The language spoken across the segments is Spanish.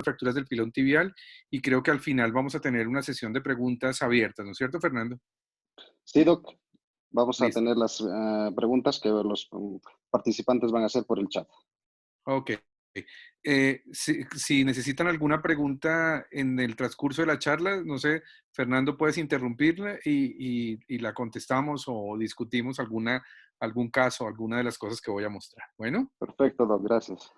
fracturas del pilón tibial y creo que al final vamos a tener una sesión de preguntas abiertas, ¿no es cierto, Fernando? Sí, Doc. Vamos a Listo. tener las preguntas que los participantes van a hacer por el chat. Ok. Si necesitan alguna pregunta en el transcurso de la charla, no sé, Fernando, puedes interrumpirla y la contestamos o discutimos algún caso, alguna de las cosas que voy a mostrar. Bueno. Perfecto, Doc. Gracias.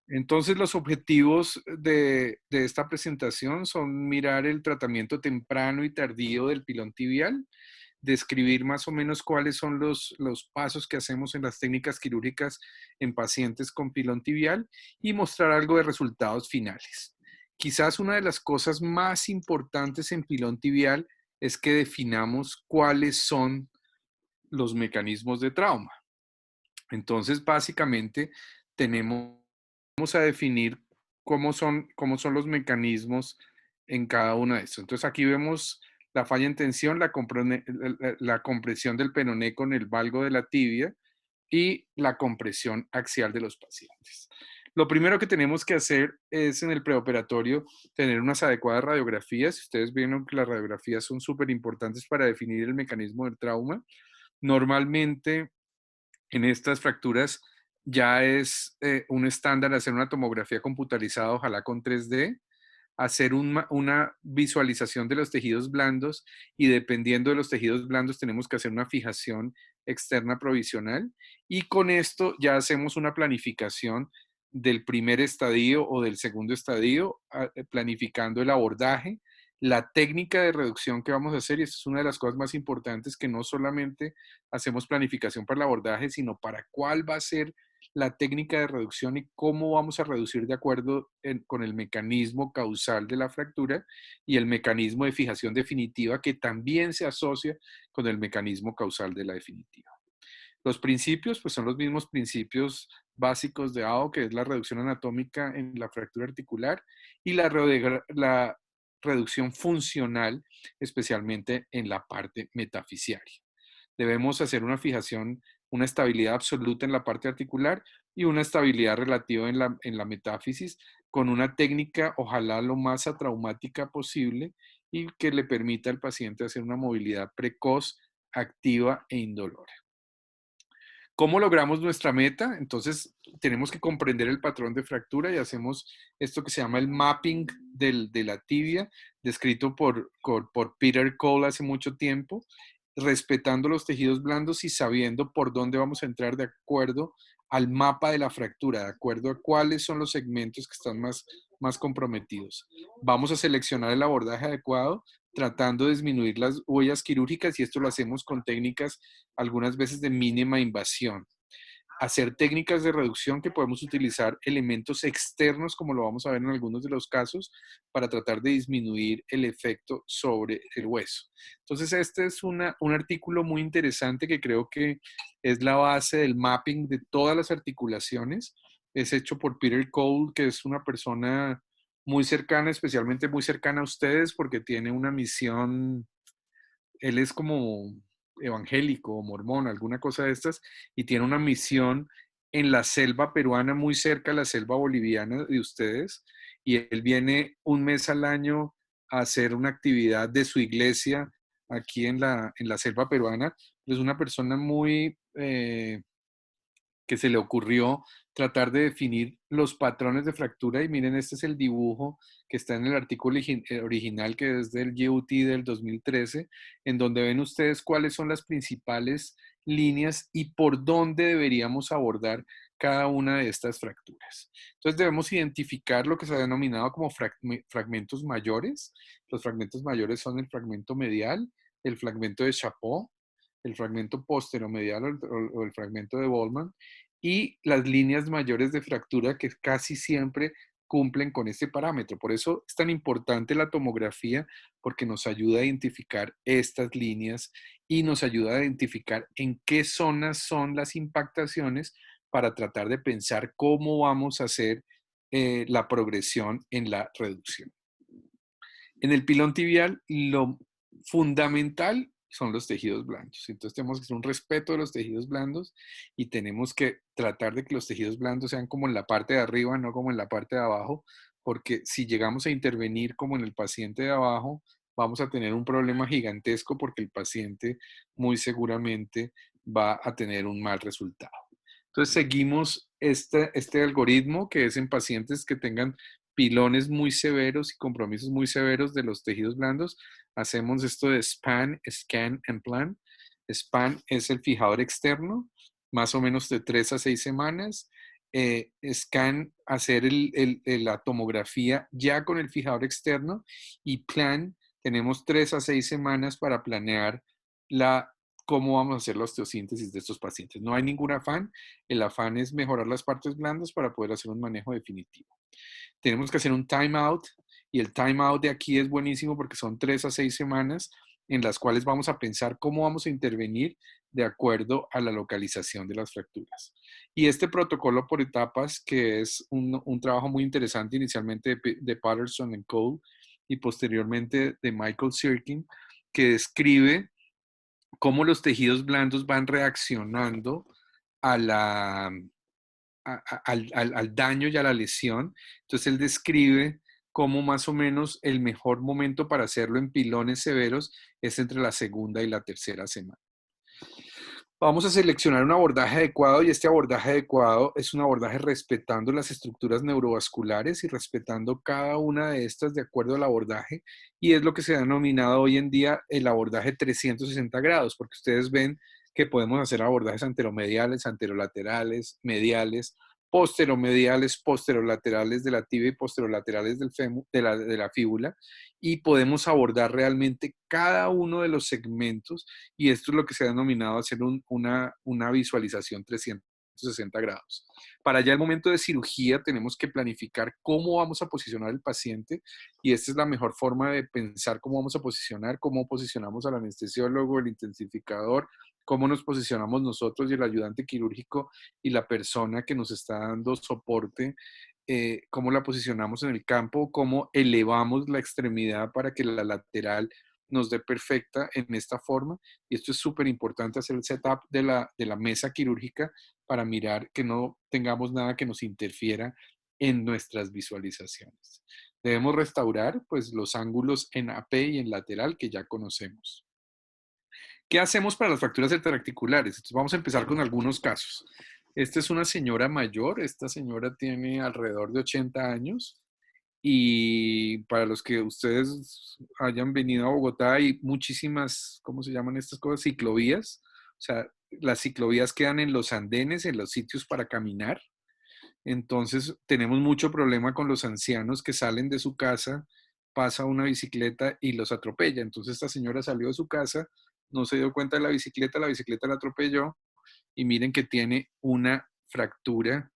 Entonces, los objetivos de esta presentación son mirar el tratamiento temprano y tardío del pilón tibial, describir más o menos cuáles son los pasos que hacemos en las técnicas quirúrgicas en pacientes con pilón tibial y mostrar algo de resultados finales. Quizás una de las cosas más importantes en pilón tibial es que definamos cuáles son los mecanismos de trauma. Entonces, básicamente, tenemos a definir cómo son los mecanismos en cada uno de estos. Entonces, aquí vemos la falla en tensión, la compresión del peroné con el valgo de la tibia y la compresión axial de los pacientes. Lo primero que tenemos que hacer es en el preoperatorio tener unas adecuadas radiografías. Ustedes vieron que las radiografías son súper importantes para definir el mecanismo del trauma. Normalmente, en estas fracturas ya es un estándar hacer una tomografía computarizada, ojalá con 3D, hacer una visualización de los tejidos blandos y dependiendo de los tejidos blandos tenemos que hacer una fijación externa provisional y con esto ya hacemos una planificación del primer estadio o del segundo estadio, planificando el abordaje, la técnica de reducción que vamos a hacer, y esta es una de las cosas más importantes, que no solamente hacemos planificación para el abordaje, sino para cuál va a ser la técnica de reducción y cómo vamos a reducir de acuerdo con el mecanismo causal de la fractura y el mecanismo de fijación definitiva que también se asocia con el mecanismo causal de la definitiva. Los principios, pues son los mismos principios básicos de AO, que es la reducción anatómica en la fractura articular y la reducción funcional, especialmente en la parte metafisiaria. Debemos hacer una fijación, una estabilidad absoluta en la parte articular y una estabilidad relativa en la metáfisis con una técnica, ojalá lo más atraumática posible y que le permita al paciente hacer una movilidad precoz, activa e indolora. ¿Cómo logramos nuestra meta? Entonces, tenemos que comprender el patrón de fractura y hacemos esto que se llama el mapping de la tibia, descrito por Peter Cole hace mucho tiempo, respetando los tejidos blandos y sabiendo por dónde vamos a entrar de acuerdo al mapa de la fractura, de acuerdo a cuáles son los segmentos que están más comprometidos. Vamos a seleccionar el abordaje adecuado, tratando de disminuir las huellas quirúrgicas y esto lo hacemos con técnicas algunas veces de mínima invasión. Hacer técnicas de reducción que podemos utilizar elementos externos, como lo vamos a ver en algunos de los casos, para tratar de disminuir el efecto sobre el hueso. Entonces, este es un artículo muy interesante que creo que es la base del mapping de todas las articulaciones. Es hecho por Peter Cole, que es una persona muy cercana, especialmente muy cercana a ustedes, porque tiene una misión. Él es como evangélico o mormón, alguna cosa de estas, y tiene una misión en la selva peruana, muy cerca de la selva boliviana de ustedes, y él viene un mes al año a hacer una actividad de su iglesia aquí en la selva peruana. Es una persona muy que se le ocurrió tratar de definir los patrones de fractura y miren, este es el dibujo que está en el artículo original que es del GUT del 2013, en donde ven ustedes cuáles son las principales líneas y por dónde deberíamos abordar cada una de estas fracturas. Entonces debemos identificar lo que se ha denominado como fragmentos mayores. Los fragmentos mayores son el fragmento medial, el fragmento de Chapeau, el fragmento posteromedial o el fragmento de Bollman y las líneas mayores de fractura que casi siempre cumplen con este parámetro. Por eso es tan importante la tomografía porque nos ayuda a identificar estas líneas y nos ayuda a identificar en qué zonas son las impactaciones para tratar de pensar cómo vamos a hacer la progresión en la reducción. En el pilón tibial, lo fundamental son los tejidos blandos. Entonces tenemos que hacer un respeto de los tejidos blandos y tenemos que tratar de que los tejidos blandos sean como en la parte de arriba, no como en la parte de abajo, porque si llegamos a intervenir como en el paciente de abajo, vamos a tener un problema gigantesco porque el paciente muy seguramente va a tener un mal resultado. Entonces seguimos este algoritmo que es en pacientes que tengan pilones muy severos y compromisos muy severos de los tejidos blandos. Hacemos esto de SPAN, Scan and Plan. SPAN es el fijador externo, más o menos de 3 a 6 semanas. Scan, hacer la tomografía ya con el fijador externo, y Plan, tenemos 3 a 6 semanas para planear cómo vamos a hacer la osteosíntesis de estos pacientes. No hay ningún afán, el afán es mejorar las partes blandas para poder hacer un manejo definitivo. Tenemos que hacer un timeout, y el timeout de aquí es buenísimo porque son 3 a 6 semanas en las cuales vamos a pensar cómo vamos a intervenir de acuerdo a la localización de las fracturas. Y este protocolo por etapas, que es un trabajo muy interesante inicialmente de Patterson and Cole y posteriormente de Michael Sirkin, que describe cómo los tejidos blandos van reaccionando a al daño y a la lesión. Entonces él describe cómo más o menos el mejor momento para hacerlo en pilones severos es entre la segunda y la tercera semana. Vamos a seleccionar un abordaje adecuado, y este abordaje adecuado es un abordaje respetando las estructuras neurovasculares y respetando cada una de estas de acuerdo al abordaje, y es lo que se ha denominado hoy en día el abordaje 360 grados, porque ustedes ven que podemos hacer abordajes anteromediales, anterolaterales, mediales, posteromediales, posterolaterales de la tibia y posterolaterales del fémur, de la fíbula, y podemos abordar realmente cada uno de los segmentos, y esto es lo que se ha denominado hacer una visualización 360 grados. Para ya el momento de cirugía tenemos que planificar cómo vamos a posicionar al paciente, y esta es la mejor forma de pensar cómo vamos a posicionar, cómo posicionamos al anestesiólogo, el intensificador, cómo nos posicionamos nosotros y el ayudante quirúrgico y la persona que nos está dando soporte, cómo la posicionamos en el campo, cómo elevamos la extremidad para que la lateral nos dé perfecta en esta forma. Y esto es súper importante, hacer el setup de la mesa quirúrgica para mirar que no tengamos nada que nos interfiera en nuestras visualizaciones. Debemos restaurar pues los ángulos en AP y en lateral que ya conocemos. ¿Qué hacemos para las fracturas interarticulares? Entonces vamos a empezar con algunos casos. Esta es una señora mayor, esta señora tiene alrededor de 80 años, y para los que ustedes hayan venido a Bogotá hay muchísimas, ¿cómo se llaman estas cosas? Ciclovías. O sea, las ciclovías quedan en los andenes, en los sitios para caminar. Entonces tenemos mucho problema con los ancianos que salen de su casa, pasa una bicicleta y los atropella. Entonces esta señora salió de su casa, no se dio cuenta de la bicicleta la atropelló, y miren que tiene una fractura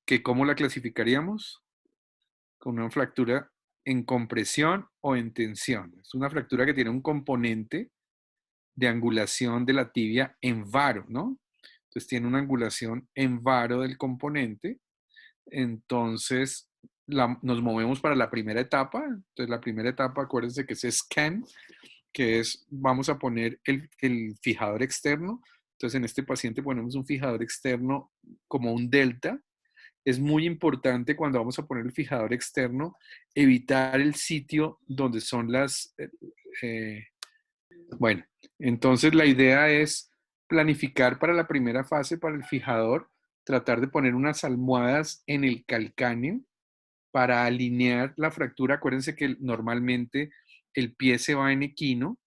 que, ¿cómo la clasificaríamos? Con una fractura en compresión o en tensión. Es una fractura que tiene un componente de angulación de la tibia en varo, ¿no? Entonces tiene una angulación en varo del componente. Entonces nos movemos para la primera etapa. Entonces la primera etapa, acuérdense que es scan, que es, vamos a poner el fijador externo. Entonces en este paciente ponemos un fijador externo como un delta. Es muy importante cuando vamos a poner el fijador externo evitar el sitio donde son eh, bueno, entonces la idea es planificar para la primera fase, para el fijador, tratar de poner unas almohadas en el calcáneo para alinear la fractura. Acuérdense que normalmente el pie se va en equino,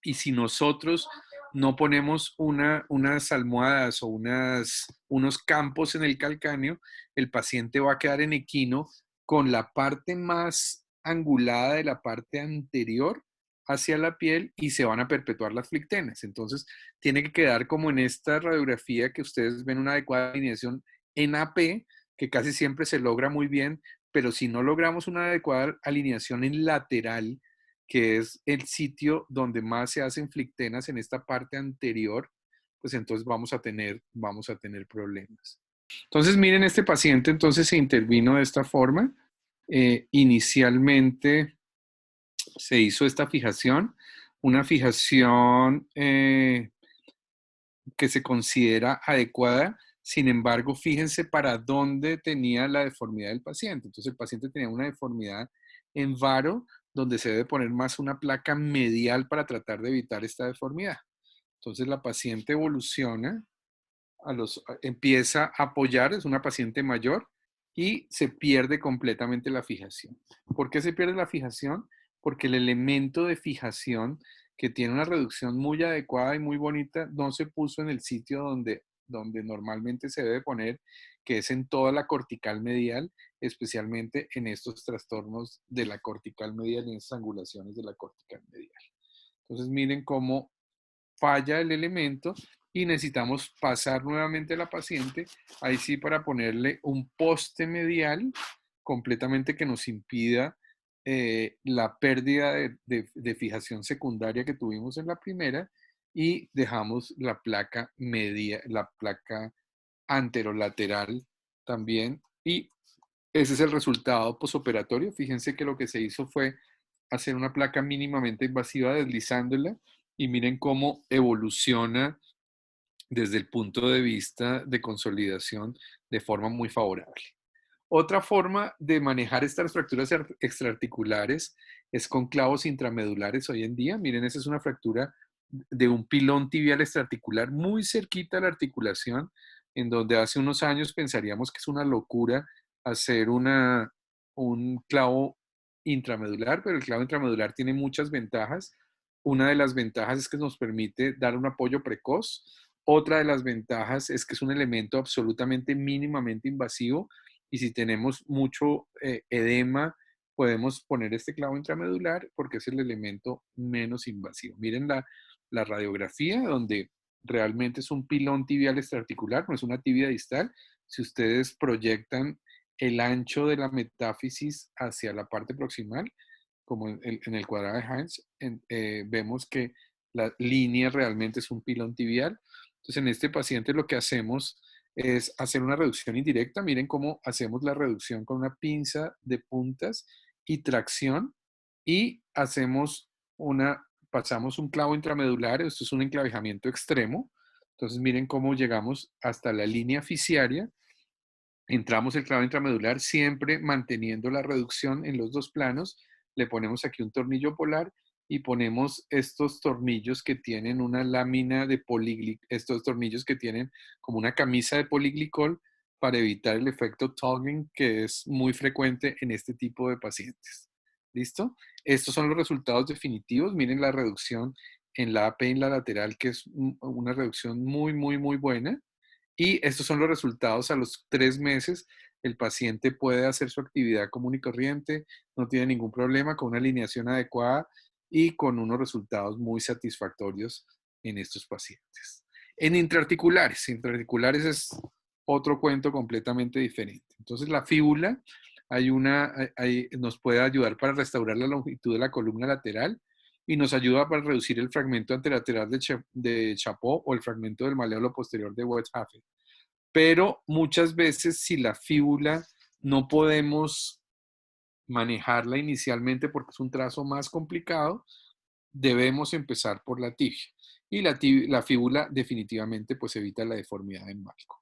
y si nosotros no ponemos unas almohadas o unos campos en el calcáneo, el paciente va a quedar en equino con la parte más angulada de la parte anterior hacia la piel, y se van a perpetuar las flictenas. Entonces, tiene que quedar como en esta radiografía que ustedes ven, una adecuada alineación en AP, que casi siempre se logra muy bien, pero si no logramos una adecuada alineación en lateral, que es el sitio donde más se hacen flictenas en esta parte anterior, pues entonces vamos a tener problemas. Entonces, miren, este paciente entonces se intervino de esta forma. Inicialmente se hizo esta fijación, una fijación que se considera adecuada Sin embargo, fíjense para dónde tenía la deformidad del paciente. Entonces, el paciente tenía una deformidad en varo, donde se debe poner más una placa medial para tratar de evitar esta deformidad. Entonces, la paciente evoluciona, empieza a apoyar, es una paciente mayor, y se pierde completamente la fijación. ¿Por qué se pierde la fijación? Porque el elemento de fijación, que tiene una reducción muy adecuada y muy bonita, no se puso en el sitio donde normalmente se debe poner, que es en toda la cortical medial, especialmente en estos trastornos de la cortical medial y en estas angulaciones de la cortical medial. Entonces miren cómo falla el elemento y necesitamos pasar nuevamente a la paciente, ahí sí, para ponerle un poste medial completamente que nos impida la pérdida de fijación secundaria que tuvimos en la primera, y dejamos la placa media, la placa anterolateral también, y ese es el resultado posoperatorio. Fíjense que lo que se hizo fue hacer una placa mínimamente invasiva deslizándola, y miren cómo evoluciona desde el punto de vista de consolidación de forma muy favorable. Otra forma de manejar estas fracturas extraarticulares es con clavos intramedulares hoy en día. Miren, esa es una fractura de un pilón tibial extraarticular muy cerquita a la articulación, en donde hace unos años pensaríamos que es una locura hacer un clavo intramedular, pero el clavo intramedular tiene muchas ventajas. Una de las ventajas es que nos permite dar un apoyo precoz. Otra de las ventajas es que es un elemento absolutamente mínimamente invasivo, y si tenemos mucho edema, podemos poner este clavo intramedular porque es el elemento menos invasivo. Miren la radiografía, donde realmente es un pilón tibial extraarticular, no es una tibia distal. Si ustedes proyectan el ancho de la metáfisis hacia la parte proximal, como en el cuadrado de Heinz, vemos que la línea realmente es un pilón tibial. Entonces, en este paciente lo que hacemos es hacer una reducción indirecta. Miren cómo hacemos la reducción con una pinza de puntas y tracción, y pasamos un clavo intramedular. Esto es un enclavijamiento extremo. Entonces, miren cómo llegamos hasta la línea fisiaria. Entramos el clavo intramedular siempre manteniendo la reducción en los dos planos. Le ponemos aquí un tornillo polar y ponemos estos tornillos que tienen una lámina de estos tornillos que tienen como una camisa de poliglicol, para evitar el efecto toggling, que es muy frecuente en este tipo de pacientes. ¿Listo? Estos son los resultados definitivos. Miren la reducción en la AP en la lateral, que es una reducción muy, muy, muy buena. Y estos son los resultados a los 3 meses. El paciente puede hacer su actividad común y corriente, no tiene ningún problema, con una alineación adecuada y con unos resultados muy satisfactorios en estos pacientes. En intraarticulares es otro cuento completamente diferente. Entonces, la fíbula nos puede ayudar para restaurar la longitud de la columna lateral, y nos ayuda para reducir el fragmento anterolateral de Charcot o el fragmento del maléolo posterior de Wetzhafer. Pero muchas veces, si la fíbula no podemos manejarla inicialmente porque es un trazo más complicado, debemos empezar por la tibia. Y la fíbula definitivamente pues evita la deformidad en valgo.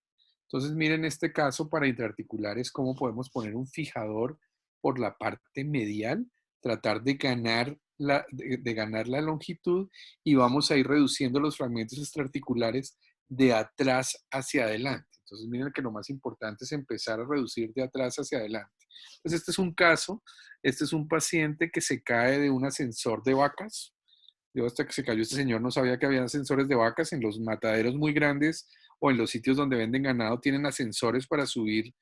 Entonces miren este caso para intraarticulares, cómo podemos poner un fijador por la parte medial, tratar de ganar la longitud, y vamos a ir reduciendo los fragmentos extraarticulares de atrás hacia adelante. Entonces miren que lo más importante es empezar a reducir de atrás hacia adelante. Entonces este es un caso, este es un paciente que se cae de un ascensor de vacas. Yo, hasta que se cayó este señor, no sabía que había ascensores de vacas en los mataderos muy grandes, o en los sitios donde venden ganado tienen ascensores para subir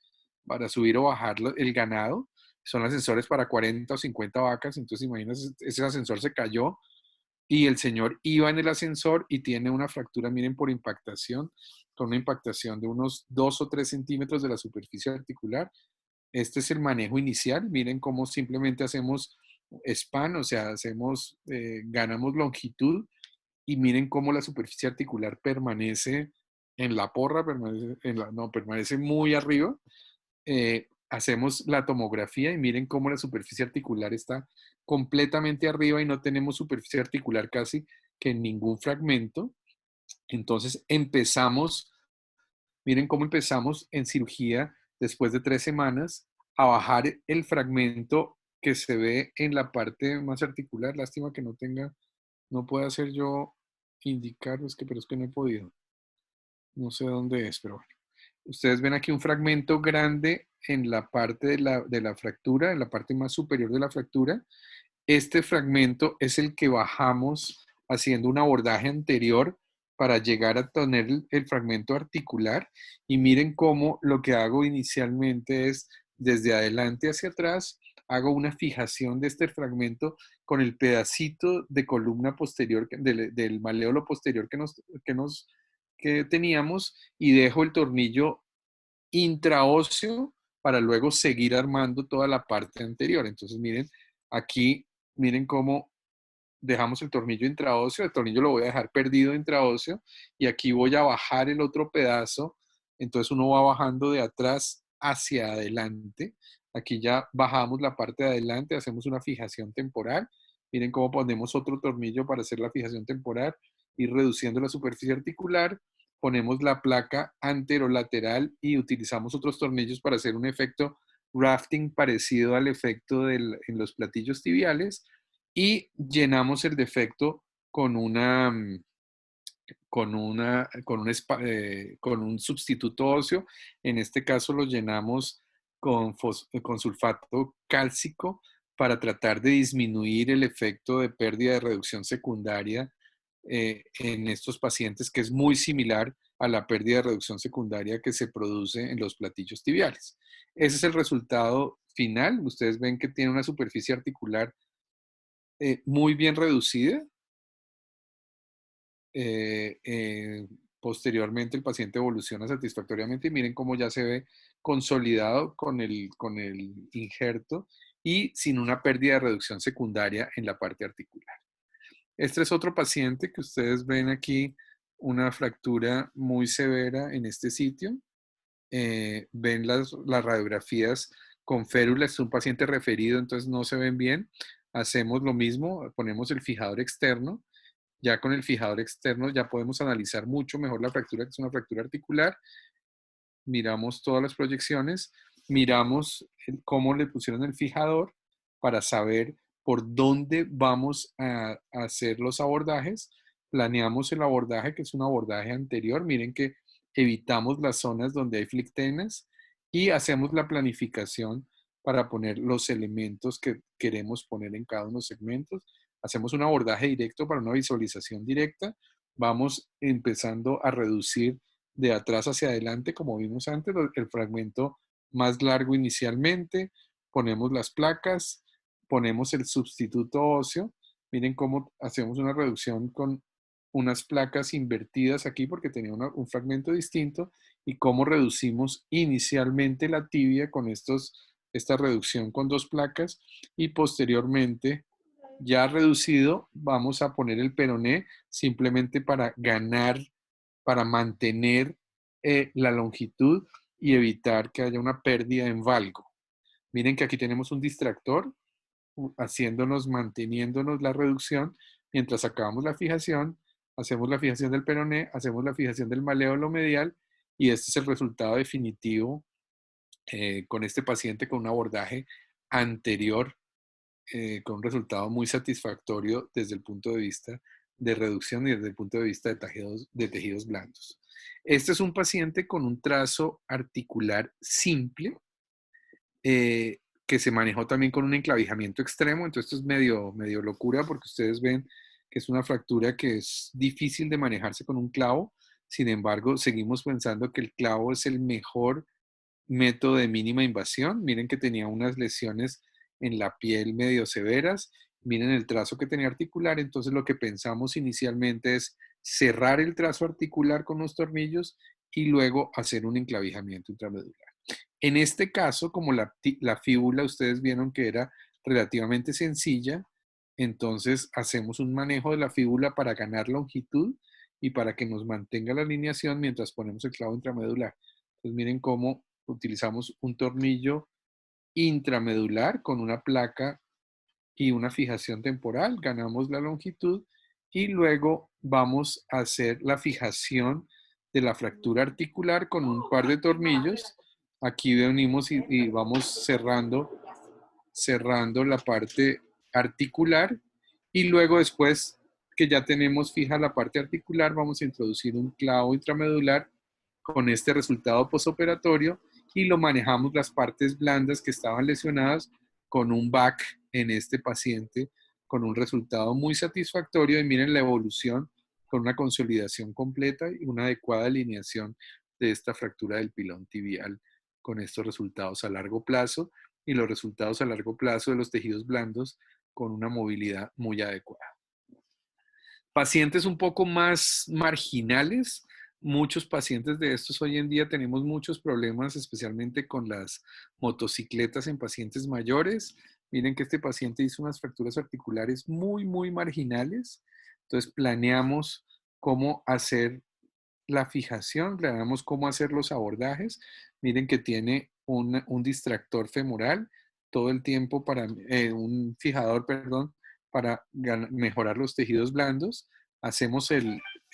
o bajar el ganado. Son ascensores para 40 o 50 vacas. Entonces imagínense, ese ascensor se cayó y el señor iba en el ascensor y tiene una fractura, miren, por impactación, con una impactación de unos 2 o 3 centímetros de la superficie articular. Este es el manejo inicial. Miren cómo simplemente hacemos span, o sea, ganamos longitud, y miren cómo la superficie articular permanece en la porra, permanece muy arriba. Hacemos la tomografía y miren cómo la superficie articular está completamente arriba y no tenemos superficie articular casi que en ningún fragmento. Entonces empezamos Miren cómo empezamos en cirugía después de 3 semanas a bajar el fragmento que se ve en la parte más articular. Lástima que no pueda hacer yo indicar, pero es que no he podido. No sé dónde es, pero bueno. Ustedes ven aquí un fragmento grande en la parte de la fractura, en la parte más superior de la fractura. Este fragmento es el que bajamos haciendo un abordaje anterior para llegar a tener el fragmento articular. Y miren cómo lo que hago inicialmente es desde adelante hacia atrás, hago una fijación de este fragmento con el pedacito de columna posterior del maléolo posterior que teníamos, y dejo el tornillo intraóseo para luego seguir armando toda la parte anterior. Entonces miren, aquí miren cómo dejamos el tornillo intraóseo. El tornillo lo voy a dejar perdido intraóseo, y aquí voy a bajar el otro pedazo. Entonces uno va bajando de atrás hacia adelante. Aquí ya bajamos la parte de adelante, hacemos una fijación temporal. Miren cómo ponemos otro tornillo para hacer la fijación temporal, ir reduciendo la superficie articular. Ponemos la placa anterolateral y utilizamos otros tornillos para hacer un efecto rafting parecido al efecto en los platillos tibiales, y llenamos el defecto con con un sustituto óseo. En este caso lo llenamos con sulfato cálcico para tratar de disminuir el efecto de pérdida de reducción secundaria en estos pacientes, que es muy similar a la pérdida de reducción secundaria que se produce en los platillos tibiales. Ese es el resultado final. Ustedes ven que tiene una superficie articular muy bien reducida. eh, eh, Posteriormente el paciente evoluciona satisfactoriamente, y miren cómo ya se ve consolidado con el injerto y sin una pérdida de reducción secundaria en la parte articular. Este es otro paciente que ustedes ven aquí, una fractura muy severa en este sitio. Ven las radiografías con férulas. Es un paciente referido, entonces no se ven bien. Hacemos lo mismo, ponemos el fijador externo. Ya con el fijador externo ya podemos analizar mucho mejor la fractura, que es una fractura articular. Miramos todas las proyecciones, miramos cómo le pusieron el fijador para saber por dónde vamos a hacer los abordajes. Planeamos el abordaje, que es un abordaje anterior. Miren que evitamos las zonas donde hay flictenas, y hacemos la planificación para poner los elementos que queremos poner en cada uno de los segmentos. Hacemos un abordaje directo para una visualización directa. Vamos empezando a reducir de atrás hacia adelante, como vimos antes, el fragmento más largo inicialmente. Ponemos las placas, ponemos el sustituto óseo. Miren cómo hacemos una reducción con unas placas invertidas aquí porque tenía un fragmento distinto, y cómo reducimos inicialmente la tibia con esta reducción con 2 placas, y posteriormente, ya reducido, vamos a poner el peroné simplemente para mantener la longitud y evitar que haya una pérdida en valgo. Miren que aquí tenemos un distractor manteniéndonos la reducción mientras acabamos la fijación. Hacemos la fijación del peroné, hacemos la fijación del maléolo medial, y este es el resultado definitivo con este paciente con un abordaje anterior, con un resultado muy satisfactorio desde el punto de vista de reducción y desde el punto de vista de tejidos blandos. Este es un paciente con un trazo articular simple, que se manejó también con un enclavijamiento extremo. Entonces esto es medio locura, porque ustedes ven que es una fractura que es difícil de manejarse con un clavo. Sin embargo, seguimos pensando que el clavo es el mejor método de mínima invasión. Miren que tenía unas lesiones en la piel medio severas. Miren el trazo que tenía articular. Entonces lo que pensamos inicialmente es cerrar el trazo articular con los tornillos y luego hacer un enclavijamiento intramedular. En este caso, como la fíbula ustedes vieron que era relativamente sencilla, entonces hacemos un manejo de la fíbula para ganar longitud y para que nos mantenga la alineación mientras ponemos el clavo intramedular. Entonces miren cómo utilizamos un tornillo intramedular con una placa y una fijación temporal, ganamos la longitud, y luego vamos a hacer la fijación de la fractura articular con un par de tornillos. Aquí venimos y vamos cerrando la parte articular y luego después que ya tenemos fija la parte articular, vamos a introducir un clavo intramedular con este resultado postoperatorio y lo manejamos las partes blandas que estaban lesionadas con un back en este paciente con un resultado muy satisfactorio y miren la evolución con una consolidación completa y una adecuada alineación de esta fractura del pilón tibial con estos resultados a largo plazo y los resultados a largo plazo de los tejidos blandos con una movilidad muy adecuada. Pacientes un poco más marginales, muchos pacientes de estos hoy en día tenemos muchos problemas, especialmente con las motocicletas en pacientes mayores. Miren que este paciente hizo unas fracturas articulares muy marginales. Entonces planeamos cómo hacer la fijación, planeamos cómo hacer los abordajes. Miren que tiene un distractor femoral todo el tiempo para, un fijador, perdón, para mejorar los tejidos blandos. Hacemos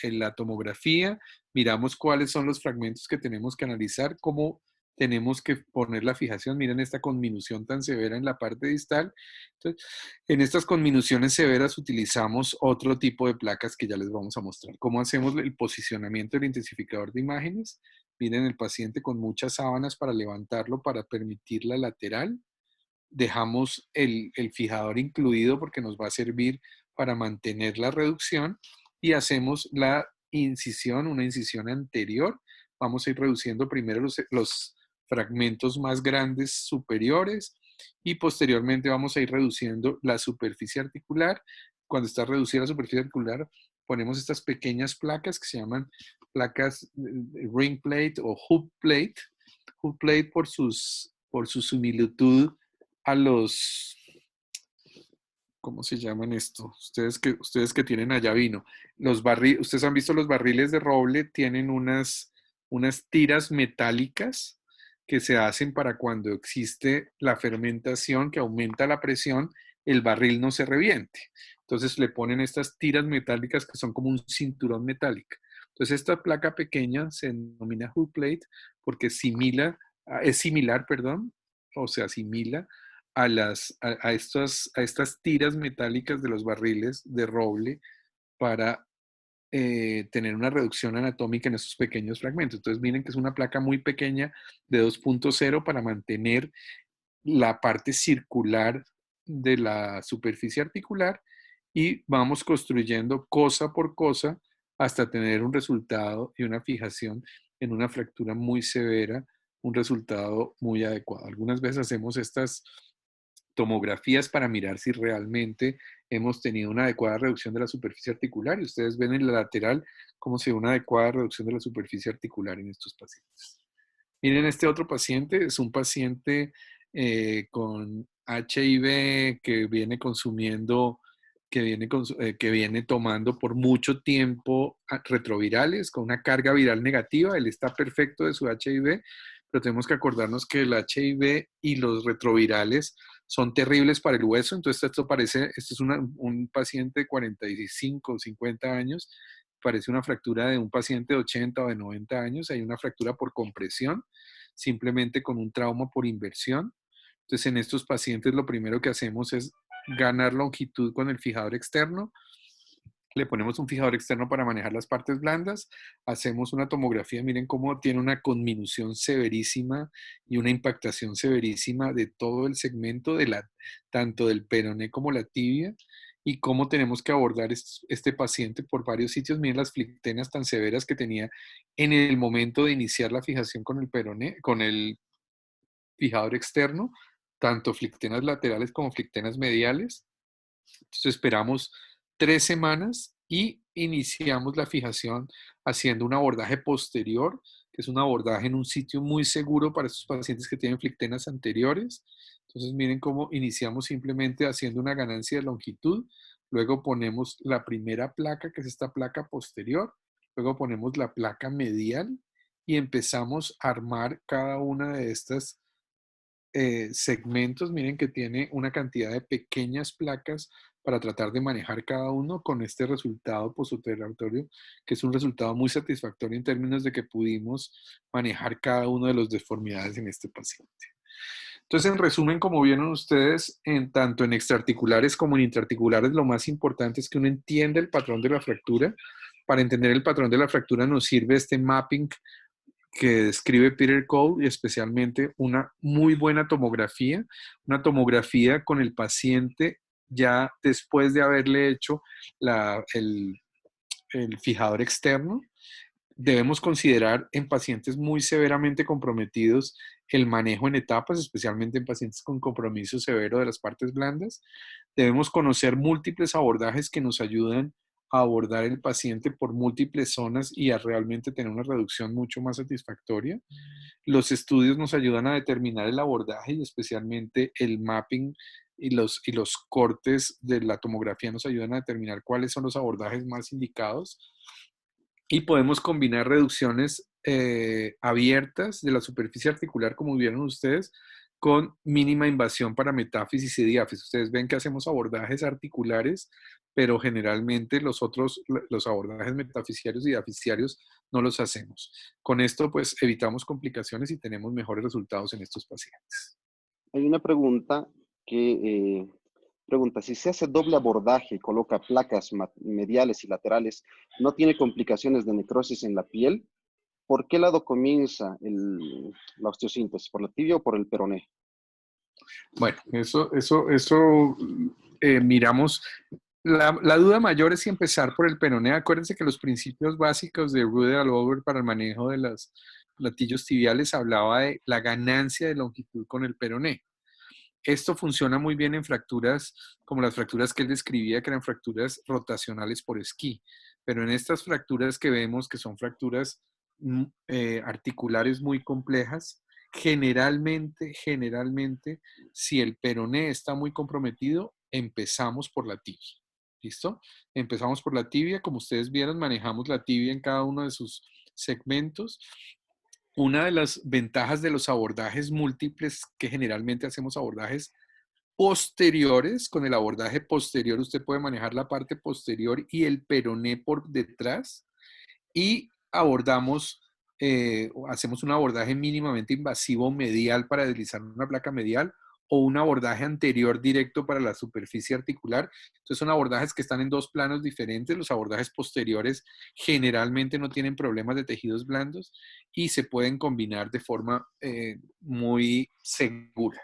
la tomografía, miramos cuáles son los fragmentos que tenemos que analizar, cómo tenemos que poner la fijación. Miren esta conminución tan severa en la parte distal. Entonces, en estas conminuciones severas utilizamos otro tipo de placas que ya les vamos a mostrar. ¿Cómo hacemos el posicionamiento del intensificador de imágenes? Miren el paciente con muchas sábanas para levantarlo, para permitir la lateral. Dejamos el fijador incluido porque nos va a servir para mantener la reducción y hacemos la incisión, una incisión anterior. Vamos a ir reduciendo primero los fragmentos más grandes superiores y posteriormente vamos a ir reduciendo la superficie articular. Cuando está reducida la superficie articular, ponemos estas pequeñas placas que se llaman placas ring plate o hoop plate. Hoop plate por su similitud a los, ¿cómo se llaman esto? Ustedes que tienen allá vino. Ustedes han visto los barriles de roble, tienen unas tiras metálicas que se hacen para cuando existe la fermentación que aumenta la presión, el barril no se reviente. Entonces le ponen estas tiras metálicas que son como un cinturón metálico. Entonces esta placa pequeña se denomina hoop plate porque es similar, perdón, o se asimila a estas tiras metálicas de los barriles de roble para tener una reducción anatómica en estos pequeños fragmentos. Entonces miren que es una placa muy pequeña de 2.0 para mantener la parte circular de la superficie articular y vamos construyendo cosa por cosa hasta tener un resultado y una fijación en una fractura muy severa, un resultado muy adecuado. Algunas veces hacemos estas tomografías para mirar si realmente hemos tenido una adecuada reducción de la superficie articular y ustedes ven en la lateral cómo se ve una adecuada reducción de la superficie articular en estos pacientes. Miren, este otro paciente es un paciente con HIV que viene consumiendo, que viene tomando por mucho tiempo retrovirales con una carga viral negativa. Él está perfecto de su HIV, pero tenemos que acordarnos que el HIV y los retrovirales son terribles para el hueso. Entonces, esto es un paciente de 45 o 50 años, parece una fractura de un paciente de 80 o de 90 años. Hay una fractura por compresión, simplemente con un trauma por inversión. Entonces, en estos pacientes lo primero que hacemos es ganar longitud con el fijador externo. Le ponemos un fijador externo para manejar las partes blandas, hacemos una tomografía, miren cómo tiene una conminución severísima y una impactación severísima de todo el segmento, tanto del peroné como la tibia, y cómo tenemos que abordar este paciente por varios sitios. Miren las flictenas tan severas que tenía en el momento de iniciar la fijación con el peroné, con el fijador externo, tanto flictenas laterales como flictenas mediales. Entonces esperamos 3 semanas y iniciamos la fijación haciendo un abordaje posterior, que es un abordaje en un sitio muy seguro para estos pacientes que tienen flictenas anteriores. Entonces miren cómo iniciamos simplemente haciendo una ganancia de longitud, luego ponemos la primera placa, que es esta placa posterior, luego ponemos la placa medial y empezamos a armar cada una de estas segmentos. Miren que tiene una cantidad de pequeñas placas para tratar de manejar cada uno con este resultado postoperatorio, que es un resultado muy satisfactorio en términos de que pudimos manejar cada una de las deformidades en este paciente. Entonces, en resumen, como vieron ustedes, tanto en extraarticulares como en intraarticulares, lo más importante es que uno entienda el patrón de la fractura. Para entender el patrón de la fractura nos sirve este mapping que describe Peter Cole, y especialmente una muy buena tomografía, una tomografía con el paciente ya después de haberle hecho el fijador externo. Debemos considerar en pacientes muy severamente comprometidos el manejo en etapas, especialmente en pacientes con compromiso severo de las partes blandas. Debemos conocer múltiples abordajes que nos ayudan a abordar el paciente por múltiples zonas y a realmente tener una reducción mucho más satisfactoria. Los estudios nos ayudan a determinar el abordaje y especialmente el mapping y los cortes de la tomografía nos ayudan a determinar cuáles son los abordajes más indicados. Y podemos combinar reducciones abiertas de la superficie articular, como vieron ustedes, con mínima invasión para metáfisis y diáfisis. Ustedes ven que hacemos abordajes articulares, pero generalmente los abordajes metafisiarios y diaficiarios no los hacemos. Con esto, pues, evitamos complicaciones y tenemos mejores resultados en estos pacientes. Hay una pregunta que pregunta, si se hace doble abordaje y coloca placas mediales y laterales, ¿no tiene complicaciones de necrosis en la piel? ¿Por qué lado comienza la osteosíntesis? ¿Por la tibia o por el peroné? Bueno, miramos. La duda mayor es si empezar por el peroné. Acuérdense que los principios básicos de Rude al Over para el manejo de los platillos tibiales hablaba de la ganancia de longitud con el peroné. Esto funciona muy bien en fracturas como las fracturas que él describía, que eran fracturas rotacionales por esquí. Pero en estas fracturas que vemos, que son fracturas articulares muy complejas, generalmente, si el peroné está muy comprometido, empezamos por la tibia. ¿Listo? Empezamos por la tibia. Como ustedes vieron, manejamos la tibia en cada uno de sus segmentos. Una de las ventajas de los abordajes múltiples, que generalmente hacemos abordajes posteriores, con el abordaje posterior usted puede manejar la parte posterior y el peroné por detrás, y hacemos un abordaje mínimamente invasivo medial para deslizar una placa medial, o un abordaje anterior directo para la superficie articular. Entonces son abordajes que están en dos planos diferentes. Los abordajes posteriores generalmente no tienen problemas de tejidos blandos y se pueden combinar de forma muy segura.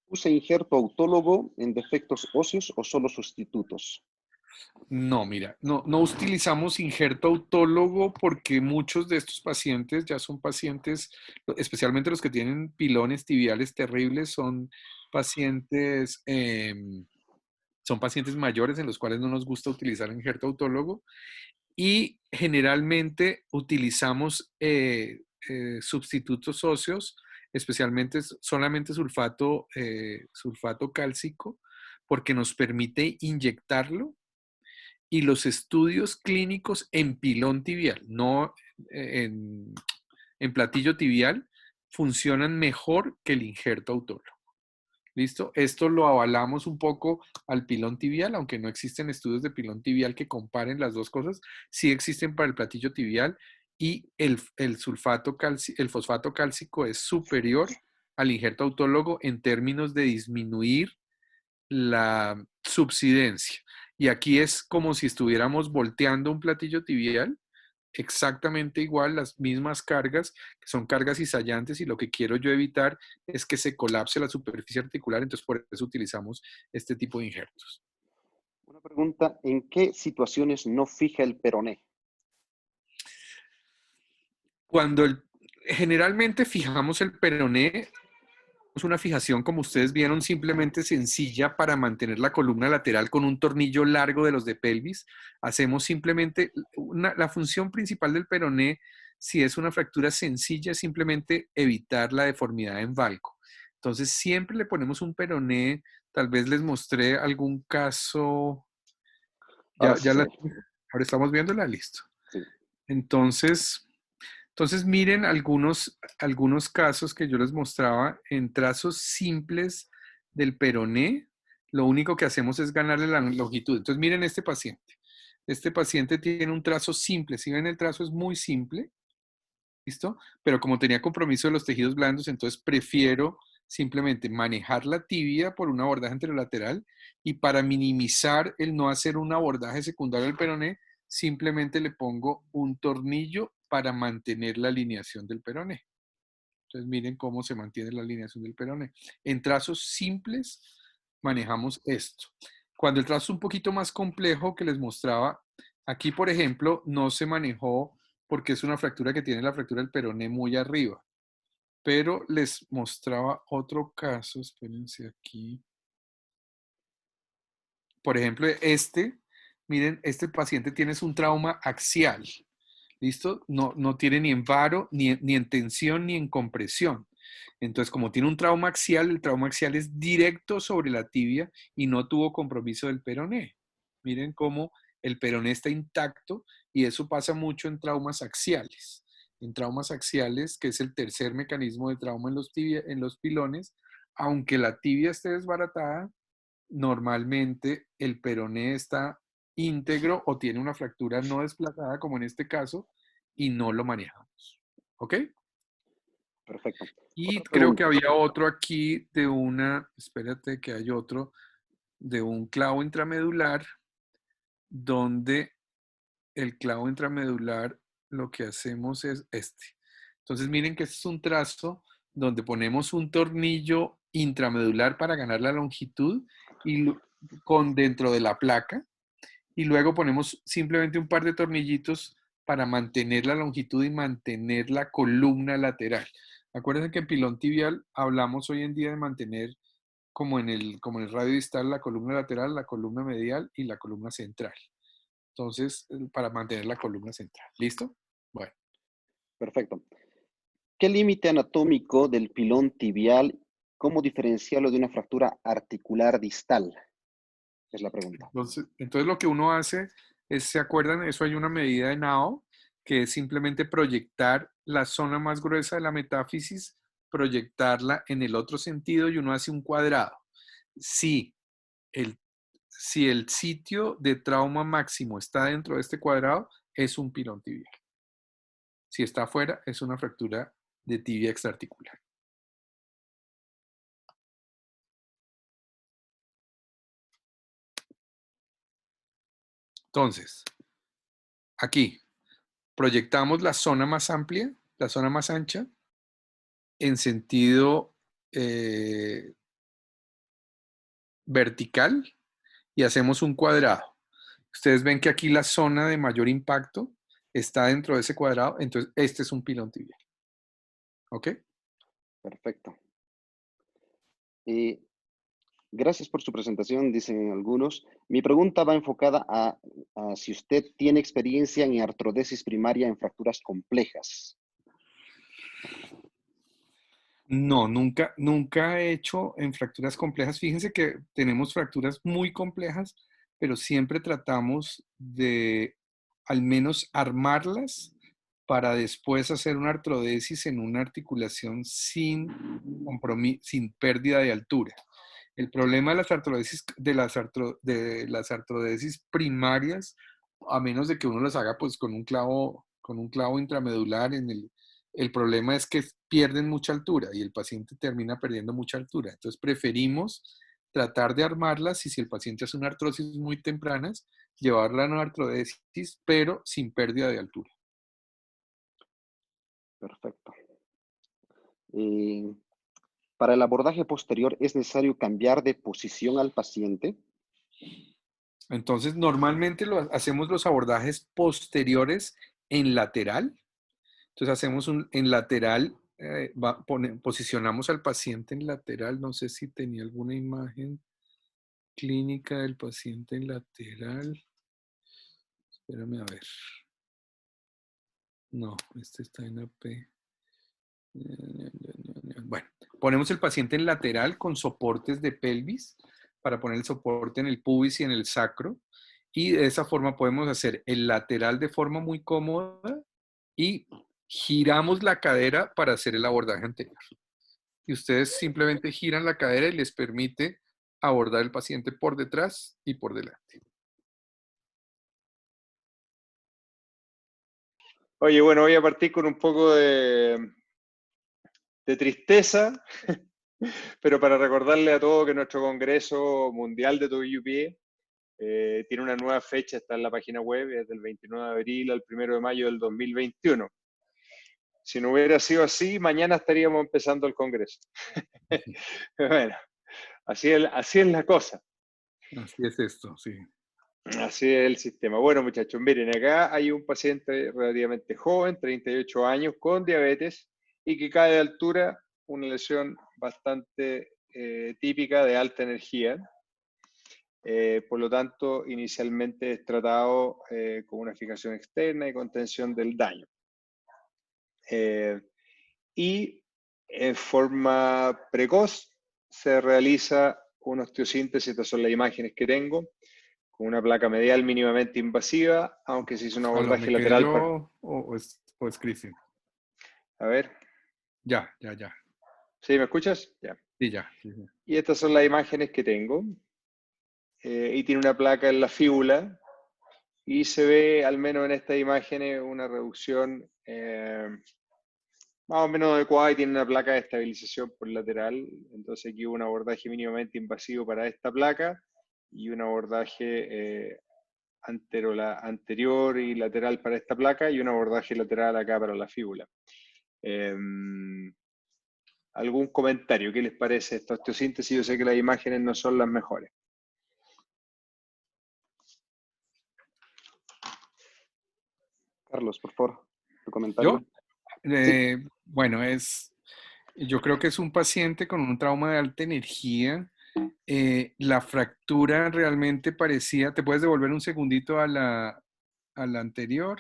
¿Usa injerto autólogo en defectos óseos o solo sustitutos? No, mira, no utilizamos injerto autólogo porque muchos de estos pacientes ya son pacientes, especialmente los que tienen pilones tibiales terribles, pacientes, son pacientes mayores en los cuales no nos gusta utilizar injerto autólogo, y generalmente utilizamos sustitutos óseos, especialmente solamente sulfato cálcico, porque nos permite inyectarlo, y los estudios clínicos en pilón tibial, no en, en platillo tibial, funcionan mejor que el injerto autólogo. ¿Listo? Esto lo avalamos un poco al pilón tibial, aunque no existen estudios de pilón tibial que comparen las dos cosas. Sí existen para el platillo tibial, y el fosfato cálcico es superior al injerto autólogo en términos de disminuir la subsidencia. Y aquí es como si estuviéramos volteando un platillo tibial, exactamente igual, las mismas cargas, que son cargas cizallantes, y lo que quiero yo evitar es que se colapse la superficie articular, entonces por eso utilizamos este tipo de injertos. Una pregunta, ¿en qué situaciones no fija el peroné? Cuando generalmente fijamos el peroné, es una fijación, como ustedes vieron, simplemente sencilla para mantener la columna lateral con un tornillo largo de los de pelvis. Hacemos simplemente la función principal del peroné, si es una fractura sencilla, es simplemente evitar la deformidad en valgo. Entonces siempre le ponemos un peroné. Tal vez les mostré algún caso. Ahora sí se ve. Ahora estamos viéndola, listo. Sí. Entonces, Entonces miren algunos casos que yo les mostraba en trazos simples del peroné. Lo único que hacemos es ganarle la longitud. Entonces miren este paciente. Este paciente tiene un trazo simple. Si ven, el trazo es muy simple. ¿Listo? Pero como tenía compromiso de los tejidos blandos, entonces prefiero simplemente manejar la tibia por un abordaje anterolateral, y para minimizar el no hacer un abordaje secundario del peroné, simplemente le pongo un tornillo para mantener la alineación del peroné. Entonces miren cómo se mantiene la alineación del peroné. En trazos simples manejamos esto. Cuando el trazo es un poquito más complejo que les mostraba, aquí por ejemplo no se manejó porque es una fractura que tiene la fractura del peroné muy arriba. Pero les mostraba otro caso, espérense aquí. Por ejemplo, miren, este paciente tiene un trauma axial. ¿Listo? No tiene ni en varo, ni en tensión, ni en compresión. Entonces, como tiene un trauma axial, el trauma axial es directo sobre la tibia y no tuvo compromiso del peroné. Miren cómo el peroné está intacto, y eso pasa mucho en traumas axiales. En traumas axiales, que es el tercer mecanismo de trauma en los pilones, aunque la tibia esté desbaratada, normalmente el peroné está íntegro o tiene una fractura no desplazada, como en este caso, y no lo manejamos. ¿Ok? Perfecto. Y Otra creo que pregunta. había otro aquí espérate que hay otro, de un clavo intramedular, donde el clavo intramedular lo que hacemos es este. Entonces miren que este es un trazo donde ponemos un tornillo intramedular para ganar la longitud y con dentro de la placa, y luego ponemos simplemente un par de tornillitos para mantener la longitud y mantener la columna lateral. Acuérdense que en pilón tibial hablamos hoy en día de mantener como en el radio distal la columna lateral, la columna medial y la columna central. Entonces, para mantener la columna central. ¿Listo? Bueno. Perfecto. ¿Qué límite anatómico del pilón tibial? ¿Cómo diferenciarlo de una fractura articular distal? Es la pregunta. Entonces lo que uno hace es, ¿se acuerdan? Eso hay una medida de Nao, que es simplemente proyectar la zona más gruesa de la metáfisis, proyectarla en el otro sentido, y uno hace un cuadrado. Si el, si el sitio de trauma máximo está dentro de este cuadrado, es un pilón tibial. Si está afuera, es una fractura de tibia extraarticular. Entonces, aquí proyectamos la zona más amplia, la zona más ancha, en sentido eh, vertical, y hacemos un cuadrado. Ustedes ven que aquí la zona de mayor impacto está dentro de ese cuadrado, entonces este es un pilón tibial. ¿Ok? Perfecto. Eh, Gracias por su presentación, dicen algunos. Mi pregunta va enfocada a si usted tiene experiencia en artrodesis primaria en fracturas complejas. No, nunca he hecho en fracturas complejas. Fíjense que tenemos fracturas muy complejas, pero siempre tratamos de al menos armarlas para después hacer una artrodesis en una articulación sin pérdida de altura. El problema de las artrodesis, de las artrodesis primarias, a menos de que uno las haga pues con un clavo intramedular el problema es que pierden mucha altura y el paciente termina perdiendo mucha altura. Entonces preferimos tratar de armarlas, y si el paciente hace una artrosis muy tempranas, llevarla a una artrodesis, pero sin pérdida de altura. Perfecto. Eh, para el abordaje posterior, ¿es necesario cambiar de posición al paciente? Entonces normalmente hacemos los abordajes posteriores en lateral. Entonces hacemos en lateral, posicionamos al paciente en lateral. No sé si tenía alguna imagen clínica del paciente en lateral. Espérame a ver. No, este está en AP. Bueno, ponemos el paciente en lateral con soportes de pelvis para poner el soporte en el pubis y en el sacro. Y de esa forma podemos hacer el lateral de forma muy cómoda y giramos la cadera para hacer el abordaje anterior. Y ustedes simplemente giran la cadera y les permite abordar el paciente por detrás y por delante. Oye, bueno, voy a partir con un poco de tristeza, pero para recordarle a todos que nuestro Congreso Mundial de TOUYUPIE tiene una nueva fecha, está en la página web, es del 29 de abril al 1 de mayo del 2021. Si no hubiera sido así, mañana estaríamos empezando el Congreso. Bueno, así es la cosa. Así es esto, sí. Así es el sistema. Bueno, muchachos, miren, acá hay un paciente relativamente joven, 38 años, con diabetes y que cae de altura, una lesión bastante típica de alta energía. Por lo tanto, inicialmente es tratado con una fijación externa y contención del daño. Y en forma precoz se realiza una osteosíntesis, estas son las imágenes que tengo, con una placa medial mínimamente invasiva, aunque se hizo un ¿Aló, abordaje me quedé lateral. yo o es Cristian? A ver, Ya. ¿sí me escuchas? Ya. Sí, ya. Sí. Y estas son las imágenes que tengo. Y tiene una placa en la fíbula. Y se ve, al menos en estas imágenes, una reducción más o menos adecuada y tiene una placa de estabilización por lateral. Entonces aquí hubo un abordaje mínimamente invasivo para esta placa y un abordaje anterior y lateral para esta placa y un abordaje lateral acá para la fíbula. ¿Algún comentario? ¿Qué les parece esta osteosíntesis? Yo sé que las imágenes no son las mejores. Carlos, por favor, tu comentario. ¿Yo? Sí, Bueno, yo creo que es un paciente con un trauma de alta energía. La fractura realmente parecía, ¿te puedes devolver un segundito a la anterior?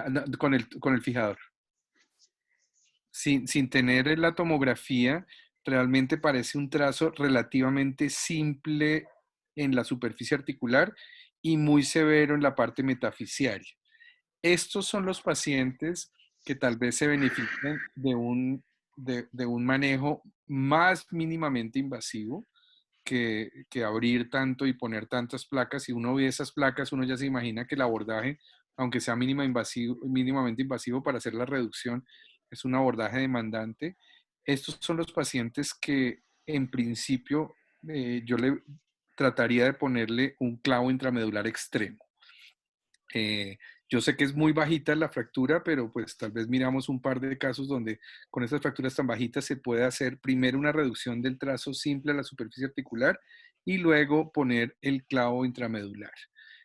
No, con el fijador. Sin tener la tomografía, realmente parece un trazo relativamente simple en la superficie articular y muy severo en la parte metafisiaria. Estos son los pacientes que tal vez se benefician de un manejo más mínimamente invasivo que abrir tanto y poner tantas placas. Si uno ve esas placas, uno ya se imagina que el abordaje, aunque sea mínimamente invasivo para hacer la reducción, es un abordaje demandante. Estos son los pacientes que en principio yo le trataría de ponerle un clavo intramedular extremo. Eh, yo sé que es muy bajita la fractura, pero pues tal vez miramos un par de casos donde con esas fracturas tan bajitas se puede hacer primero una reducción del trazo simple a la superficie articular y luego poner el clavo intramedular.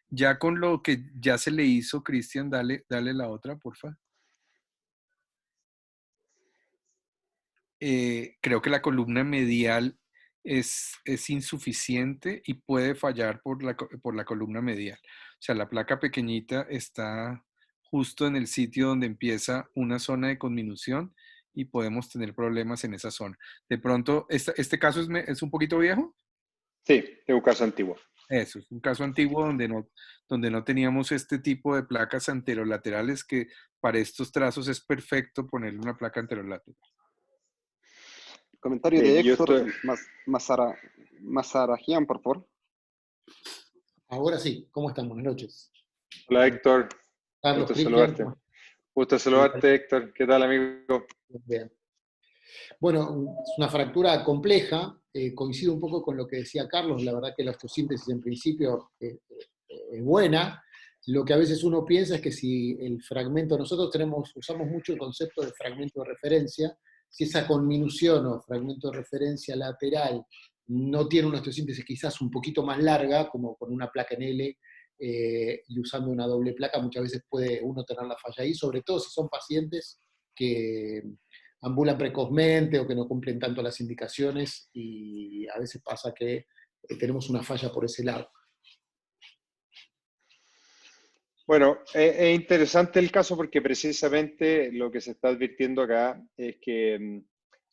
Ya con lo que ya se le hizo, Cristian, dale la otra, porfa. Creo que la columna medial es insuficiente y puede fallar por la columna medial. O sea, la placa pequeñita está justo en el sitio donde empieza una zona de conminución y podemos tener problemas en esa zona. De pronto, este caso es un poquito viejo. Sí, es un caso antiguo. Eso, es un caso antiguo donde no teníamos este tipo de placas anterolaterales que para estos trazos es perfecto ponerle una placa anterolateral. comentario Bien, de yo Héctor estoy... Mazarajian, por favor. Ahora sí, ¿cómo están? Buenas noches. Hola Héctor, Carlos, gusto Cristian, saludarte. Gusto saludarte Héctor, ¿qué tal amigo? bien. Bueno, es una fractura compleja, coincido un poco con lo que decía Carlos, la verdad que la osteosíntesis en principio es buena. Lo que a veces uno piensa es que si el fragmento, nosotros usamos mucho el concepto de fragmento de referencia, si esa conminución o fragmento de referencia lateral no tiene una osteosíntesis quizás un poquito más larga, como con una placa en L, y usando una doble placa, muchas veces puede uno tener la falla ahí, sobre todo si son pacientes que ambulan precozmente o que no cumplen tanto las indicaciones, y a veces pasa que tenemos una falla por ese lado. Bueno, es interesante el caso porque precisamente lo que se está advirtiendo acá es que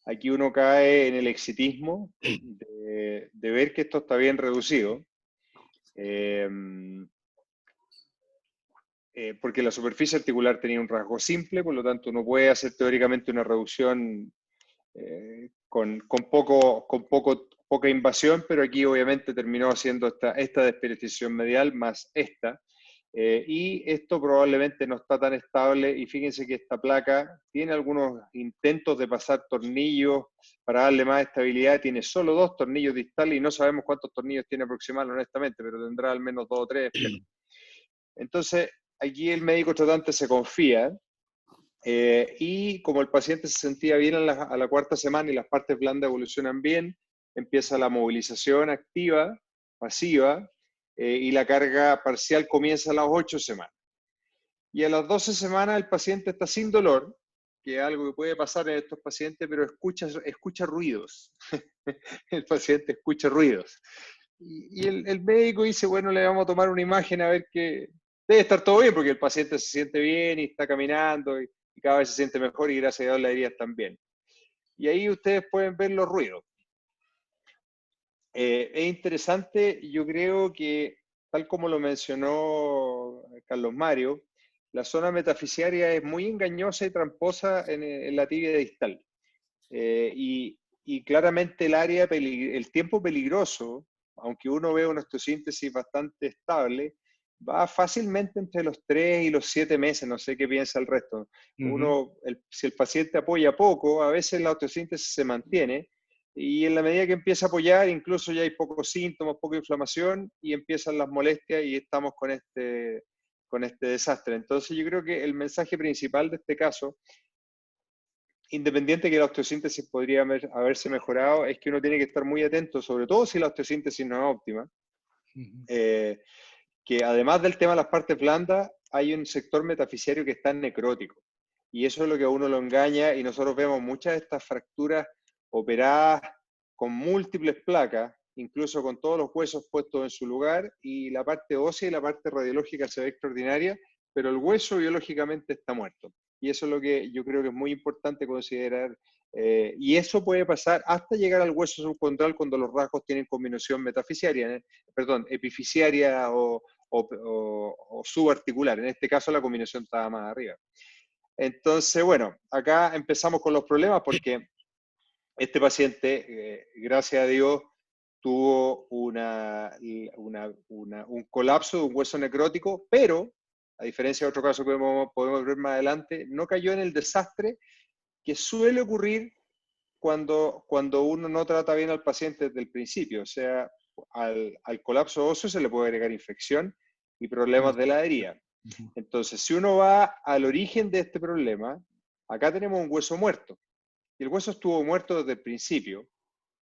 aquí uno cae en el exitismo de ver que esto está bien reducido. porque la superficie articular tenía un rasgo simple, por lo tanto uno puede hacer teóricamente una reducción con poca invasión, pero aquí obviamente terminó haciendo esta desperdición medial más esta. Y esto probablemente no está tan estable, y fíjense que esta placa tiene algunos intentos de pasar tornillos para darle más estabilidad, tiene solo 2 tornillos distales y no sabemos cuántos tornillos tiene aproximadamente, honestamente, pero tendrá al menos 2 o 3. Entonces, aquí el médico tratante se confía, y como el paciente se sentía bien a la 4ª semana y las partes blandas evolucionan bien, empieza la movilización activa, pasiva, y la carga parcial comienza a las 8 semanas. Y a las 12 semanas el paciente está sin dolor, que es algo que puede pasar en estos pacientes, pero escucha ruidos. El paciente escucha ruidos. Y el médico dice, bueno, le vamos a tomar una imagen a ver que debe estar todo bien, porque el paciente se siente bien y está caminando y cada vez se siente mejor y gracias a Dios las heridas también. Y ahí ustedes pueden ver los ruidos. Es interesante, yo creo que, tal como lo mencionó Carlos Mario, la zona metafisiaria es muy engañosa y tramposa en la tibia distal. Y claramente el tiempo peligroso, aunque uno ve una osteosíntesis bastante estable, va fácilmente entre los 3 y los 7 meses, no sé qué piensa el resto. Si el paciente apoya poco, a veces la osteosíntesis se mantiene, y en la medida que empieza a apoyar, incluso ya hay pocos síntomas, poca inflamación, y empiezan las molestias y estamos con este desastre. Entonces yo creo que el mensaje principal de este caso, independiente de que la osteosíntesis podría haberse mejorado, es que uno tiene que estar muy atento, sobre todo si la osteosíntesis no es óptima, que además del tema de las partes blandas, hay un sector metafisiario que está necrótico. Y eso es lo que a uno lo engaña, y nosotros vemos muchas de estas fracturas operadas con múltiples placas, incluso con todos los huesos puestos en su lugar, y la parte ósea y la parte radiológica se ve extraordinaria, pero el hueso biológicamente está muerto. Y eso es lo que yo creo que es muy importante considerar. Y eso puede pasar hasta llegar al hueso subcondral cuando los rasgos tienen combinación metafisiaria, epifisiaria o subarticular. En este caso la combinación estaba más arriba. Entonces, bueno, acá empezamos con los problemas porque este paciente, gracias a Dios, tuvo un colapso de un hueso necrótico, pero, a diferencia de otro caso que podemos ver más adelante, no cayó en el desastre que suele ocurrir cuando uno no trata bien al paciente desde el principio. O sea, al colapso óseo se le puede agregar infección y problemas de la herida. Entonces, si uno va al origen de este problema, acá tenemos un hueso muerto. Y el hueso estuvo muerto desde el principio.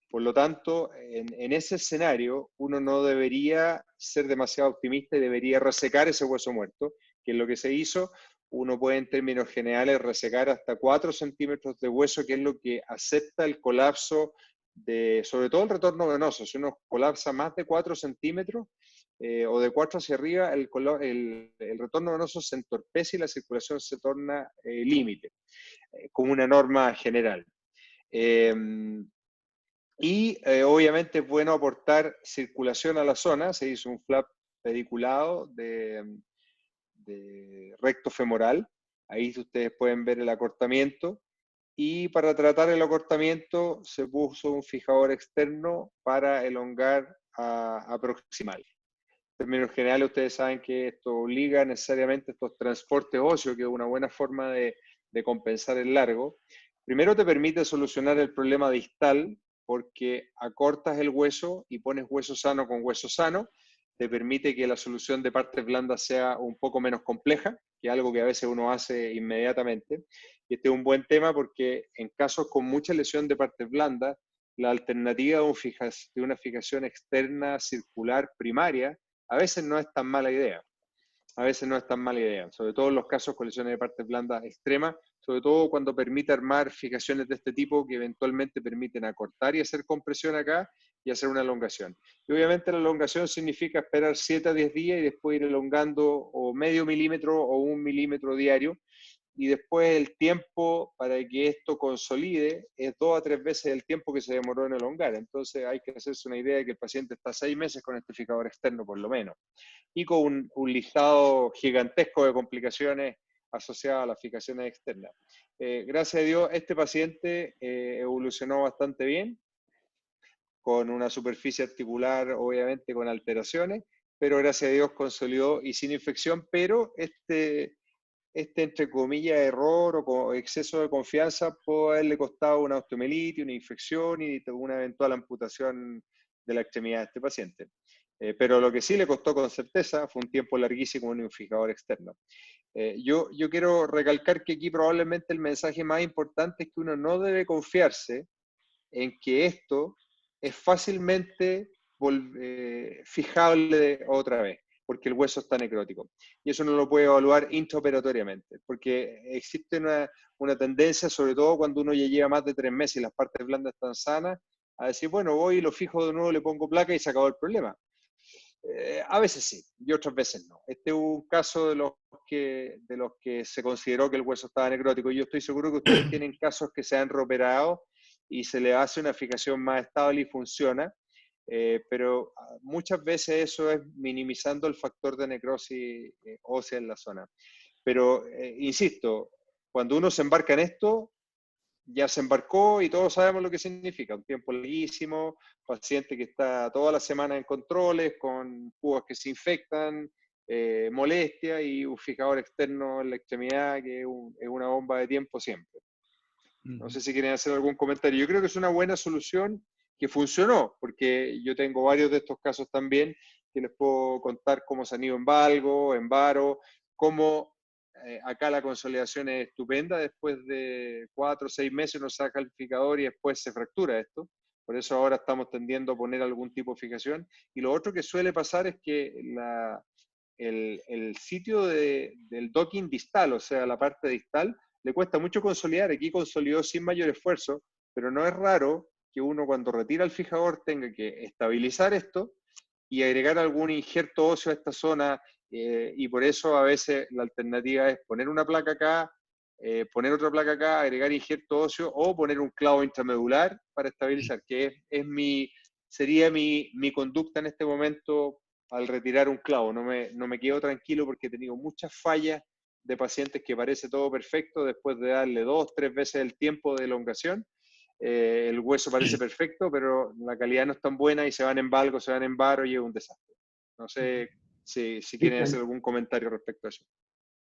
Por lo tanto, en ese escenario, uno no debería ser demasiado optimista y debería resecar ese hueso muerto, que es lo que se hizo. Uno puede, en términos generales, resecar hasta 4 centímetros de hueso, que es lo que acepta el colapso sobre todo el retorno venoso. Si uno colapsa más de 4 centímetros o de 4 hacia arriba, el retorno venoso se entorpece y la circulación se torna límite, como una norma general. Obviamente es bueno aportar circulación a la zona. Se hizo un flap pediculado de recto femoral. Ahí ustedes pueden ver el acortamiento. Y para tratar el acortamiento se puso un fijador externo para elongar a proximal. En términos generales, ustedes saben que esto obliga necesariamente a estos transportes óseos, que es una buena forma de compensar el largo. Primero te permite solucionar el problema distal, porque acortas el hueso y pones hueso sano con hueso sano. Te permite que la solución de partes blandas sea un poco menos compleja, que es algo que a veces uno hace inmediatamente. Y este es un buen tema porque en casos con mucha lesión de partes blandas, la alternativa de una fijación externa circular primaria a veces no es tan mala idea. Sobre todo en los casos con lesiones de partes blandas extremas, sobre todo cuando permite armar fijaciones de este tipo que eventualmente permiten acortar y hacer compresión acá y hacer una elongación. Y obviamente la elongación significa esperar 7 a 10 días y después ir elongando o medio milímetro o 1 milímetro diario. y después el tiempo para que esto consolide es 2 a 3 veces el tiempo que se demoró en elongar. Entonces hay que hacerse una idea de que el paciente está 6 meses con este fijador externo por lo menos, y con un listado gigantesco de complicaciones asociadas a las fijaciones externas. Gracias a Dios, este paciente evolucionó bastante bien, con una superficie articular obviamente con alteraciones, pero gracias a Dios consolidó y sin infección, pero entre comillas, error o exceso de confianza puede haberle costado una osteomielitis, una infección y una eventual amputación de la extremidad de este paciente. Pero lo que sí le costó con certeza fue un tiempo larguísimo en un fijador externo. Yo quiero recalcar que aquí probablemente el mensaje más importante es que uno no debe confiarse en que esto es fácilmente fijable otra vez, porque el hueso está necrótico. Y eso no lo puede evaluar intraoperatoriamente, porque existe una tendencia, sobre todo cuando uno ya lleva más de 3 meses y las partes blandas están sanas, a decir, bueno, voy y lo fijo de nuevo, le pongo placa y se acabó el problema. A veces sí, y otras veces no. Este es un caso de los que se consideró que el hueso estaba necrótico. Yo estoy seguro que ustedes tienen casos que se han reoperado y se le hace una fijación más estable y funciona, pero muchas veces eso es minimizando el factor de necrosis ósea en la zona. Pero, insisto, cuando uno se embarca en esto, ya se embarcó y todos sabemos lo que significa. Un tiempo larguísimo, paciente que está toda la semana en controles, con púas que se infectan, molestia y un fijador externo en la extremidad que es una bomba de tiempo siempre. No sé si quieren hacer algún comentario. Yo creo que es una buena solución que funcionó, porque yo tengo varios de estos casos también que les puedo contar cómo se han ido en valgo, en varo, cómo acá la consolidación es estupenda. Después de 4 o 6 meses uno saca el fijador y después se fractura esto. Por eso ahora estamos tendiendo a poner algún tipo de fijación. Y lo otro que suele pasar es que el sitio del docking distal, o sea, la parte distal, le cuesta mucho consolidar. Aquí consolidó sin mayor esfuerzo, pero no es raro que uno cuando retira el fijador tenga que estabilizar esto y agregar algún injerto óseo a esta zona, y por eso a veces la alternativa es poner una placa acá, poner otra placa acá, agregar injerto óseo o poner un clavo intramedular para estabilizar, que sería mi conducta en este momento al retirar un clavo. No me quedo tranquilo porque he tenido muchas fallas de pacientes que parece todo perfecto después de darle 2 o 3 veces el tiempo de elongación. El hueso parece perfecto, pero la calidad no es tan buena y se van en valgo, se van en varo y es un desastre. No sé si quieren hacer algún comentario respecto a eso.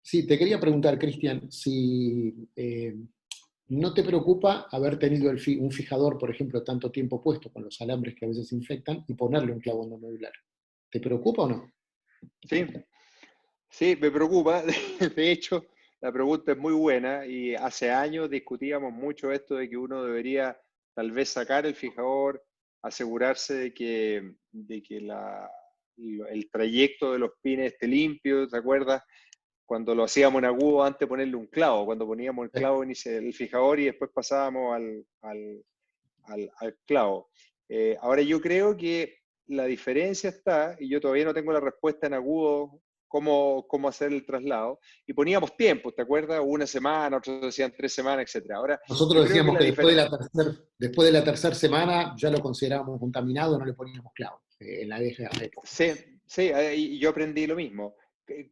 Sí, te quería preguntar, Cristian, si no te preocupa haber tenido un fijador, por ejemplo, tanto tiempo puesto con los alambres que a veces se infectan y ponerle un clavo endomedular. ¿Te preocupa o no? Sí, sí, me preocupa. De hecho, la pregunta es muy buena y hace años discutíamos mucho esto de que uno debería tal vez sacar el fijador, asegurarse de que el trayecto de los pines esté limpio. ¿Te acuerdas? Cuando lo hacíamos en agudo, antes de ponerle un clavo, cuando poníamos el clavo en el fijador y después pasábamos al clavo. Ahora yo creo que la diferencia está, y yo todavía no tengo la respuesta en agudo, cómo hacer el traslado, y poníamos tiempos, ¿te acuerdas? Una semana, otros decían 3 semanas, etc. Ahora, yo Nosotros creo que decíamos la que diferencia... después de la tercera semana ya lo considerábamos contaminado, no le poníamos clavo en la vieja época. Sí, sí, y yo aprendí lo mismo.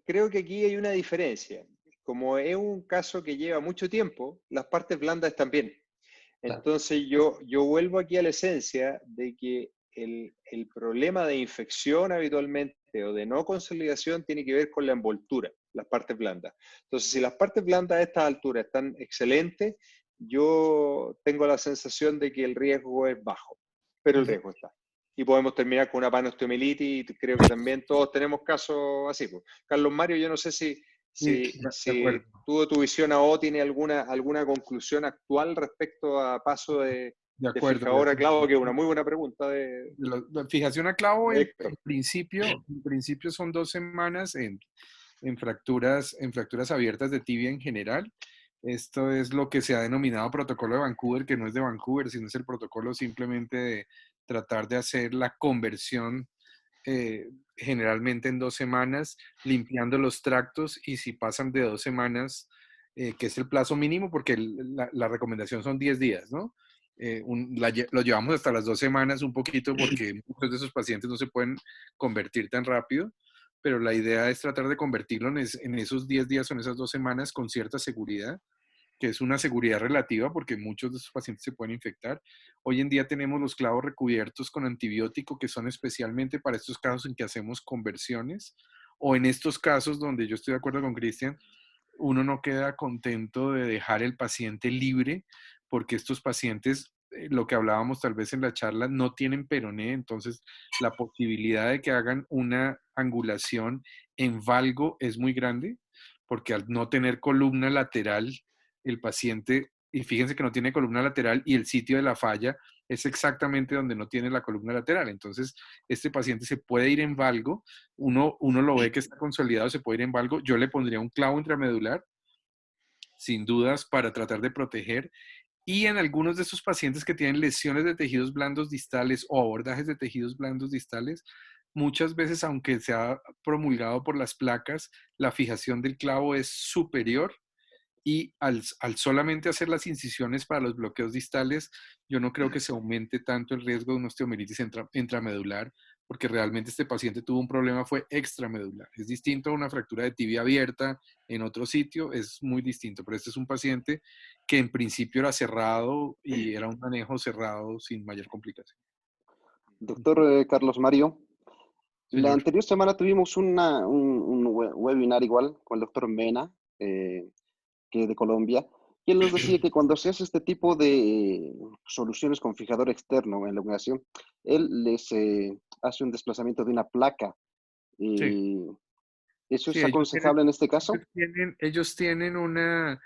Creo que aquí hay una diferencia. Como es un caso que lleva mucho tiempo, las partes blandas están bien. Claro. Entonces yo vuelvo aquí a la esencia de que el problema de infección habitualmente o de no consolidación tiene que ver con la envoltura, las partes blandas. Entonces, si las partes blandas a esta altura están excelentes, yo tengo la sensación de que el riesgo es bajo, pero el riesgo está. Y podemos terminar con una panosteomielitis, y creo que también todos tenemos casos así, pues. Carlos Mario, yo no sé si, Sí, si, de si acuerdo. tú de tu visión a O tiene alguna conclusión actual respecto a paso De de acuerdo, de fijador a acuerdo. clavo, que es una muy buena pregunta La fijación a clavo de en Héctor. principio son 2 semanas en fracturas abiertas de tibia en general. Esto es lo que se ha denominado protocolo de Vancouver, que no es de Vancouver, sino es el protocolo simplemente de tratar de hacer la conversión, generalmente en 2 semanas, limpiando los tractos, y si pasan de 2 semanas, que es el plazo mínimo, porque la recomendación son 10 días, ¿no? Lo llevamos hasta las 2 semanas un poquito porque muchos de esos pacientes no se pueden convertir tan rápido, pero la idea es tratar de convertirlo en esos 10 días o en esas 2 semanas con cierta seguridad, que es una seguridad relativa porque muchos de esos pacientes se pueden infectar. Hoy en día tenemos los clavos recubiertos con antibiótico que son especialmente para estos casos en que hacemos conversiones o en estos casos donde yo estoy de acuerdo con Cristian, uno no queda contento de dejar el paciente libre porque estos pacientes, lo que hablábamos tal vez en la charla, no tienen peroné, entonces la posibilidad de que hagan una angulación en valgo es muy grande porque al no tener columna lateral, el paciente, y fíjense que no tiene columna lateral y el sitio de la falla es exactamente donde no tiene la columna lateral. Entonces, este paciente se puede ir en valgo, uno lo ve que está consolidado, se puede ir en valgo. Yo le pondría un clavo intramedular, sin dudas, para tratar de proteger. Y en algunos de esos pacientes que tienen lesiones de tejidos blandos distales o abordajes de tejidos blandos distales, muchas veces, aunque se ha promulgado por las placas, la fijación del clavo es superior y al solamente hacer las incisiones para los bloqueos distales, yo no creo que se aumente tanto el riesgo de una osteomelitis intramedular, porque realmente este paciente tuvo un problema, fue extramedular. Es distinto a una fractura de tibia abierta en otro sitio, es muy distinto, pero este es un paciente que en principio era cerrado y era un manejo cerrado sin mayor complicación. Doctor Carlos Mario, la Señor. anterior semana tuvimos un webinar igual con el doctor Mena, que de Colombia, y él nos decía que cuando se hace este tipo de soluciones con fijador externo en la elongación, él les hace un desplazamiento de una placa. Sí. ¿Eso Sí, es aconsejable en este caso? ellos tienen una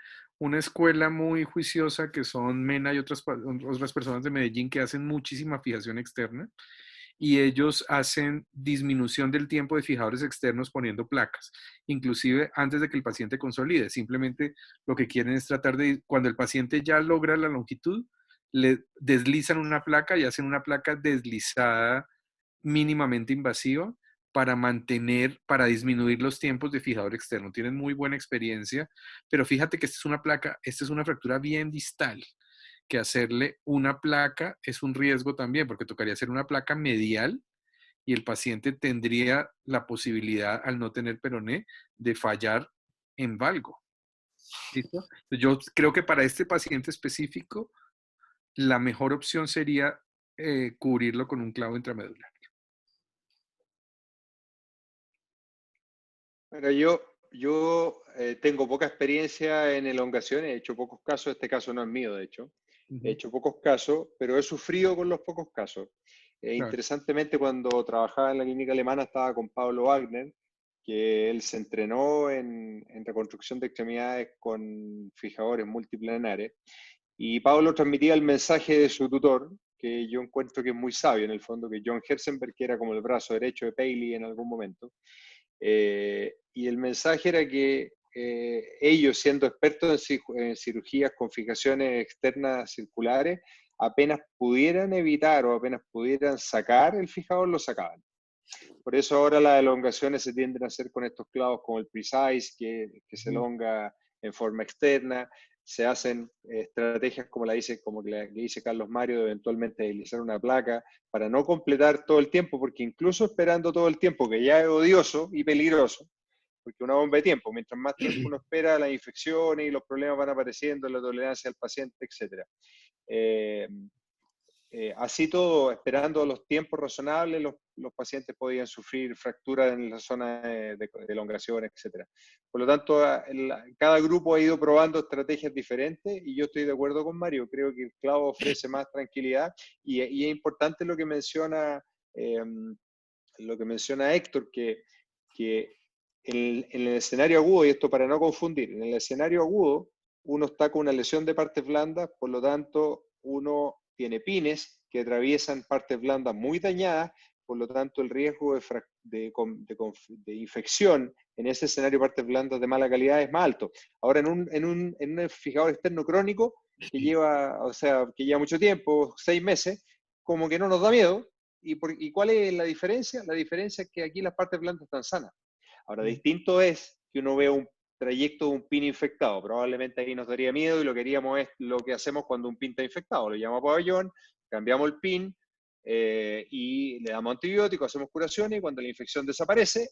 escuela muy juiciosa que son Mena y otras personas de Medellín que hacen muchísima fijación externa y ellos hacen disminución del tiempo de fijadores externos poniendo placas, inclusive antes de que el paciente consolide. Simplemente lo que quieren es tratar de, cuando el paciente ya logra la longitud, le deslizan una placa y hacen una placa deslizada mínimamente invasiva para disminuir los tiempos de fijador externo. Tienen muy buena experiencia, pero fíjate que esta es una placa, esta es una fractura bien distal, que hacerle una placa es un riesgo también, porque tocaría hacer una placa medial y el paciente tendría la posibilidad, al no tener peroné, de fallar en valgo. ¿Listo? Yo creo que para este paciente específico, la mejor opción sería cubrirlo con un clavo intramedular. Bueno, yo tengo poca experiencia en elongación, he hecho pocos casos, este caso no es mío, de hecho. He hecho pocos casos, pero he sufrido con los pocos casos. Claro. Interesantemente, cuando trabajaba en la clínica alemana, estaba con Pablo Wagner, que él se entrenó en reconstrucción de extremidades con fijadores multiplanares, y Pablo transmitía el mensaje de su tutor, que yo encuentro que es muy sabio en el fondo, que John Herzenberg, que era como el brazo derecho de Paley en algún momento. Y el mensaje era que ellos, siendo expertos en cirugías con fijaciones externas circulares, apenas pudieran evitar o apenas pudieran sacar el fijador, lo sacaban. Por eso ahora las elongaciones se tienden a hacer con estos clavos como el Precise, que se elonga en forma externa. Se hacen estrategias como la que dice Carlos Mario, de eventualmente deslizar una placa para no completar todo el tiempo, porque incluso esperando todo el tiempo, que ya es odioso y peligroso, porque una bomba de tiempo, mientras más tiempo uno espera, las infecciones y los problemas van apareciendo, la tolerancia al paciente, etc. Así todo, esperando los tiempos razonables, los pacientes podían sufrir fracturas en la zona de elongación, etc. Por lo tanto, cada grupo ha ido probando estrategias diferentes y yo estoy de acuerdo con Mario. Creo que el clavo ofrece más tranquilidad y es importante lo que menciona Héctor, que en el escenario agudo, y esto para no confundir, en el escenario agudo uno está con una lesión de partes blandas, por lo tanto uno tiene pines que atraviesan partes blandas muy dañadas, por lo tanto el riesgo de infección en ese escenario de partes blandas de mala calidad es más alto. Ahora en un fijador externo crónico que lleva mucho tiempo, 6 meses, como que no nos da miedo. ¿Y cuál es la diferencia? La diferencia es que aquí las partes blandas están sanas. Ahora, distinto es que uno vea trayecto de un pin infectado. Probablemente ahí nos daría miedo y lo que haríamos es lo que hacemos cuando un pin está infectado. Lo llamamos a pabellón, cambiamos el pin y le damos antibiótico, hacemos curaciones y cuando la infección desaparece,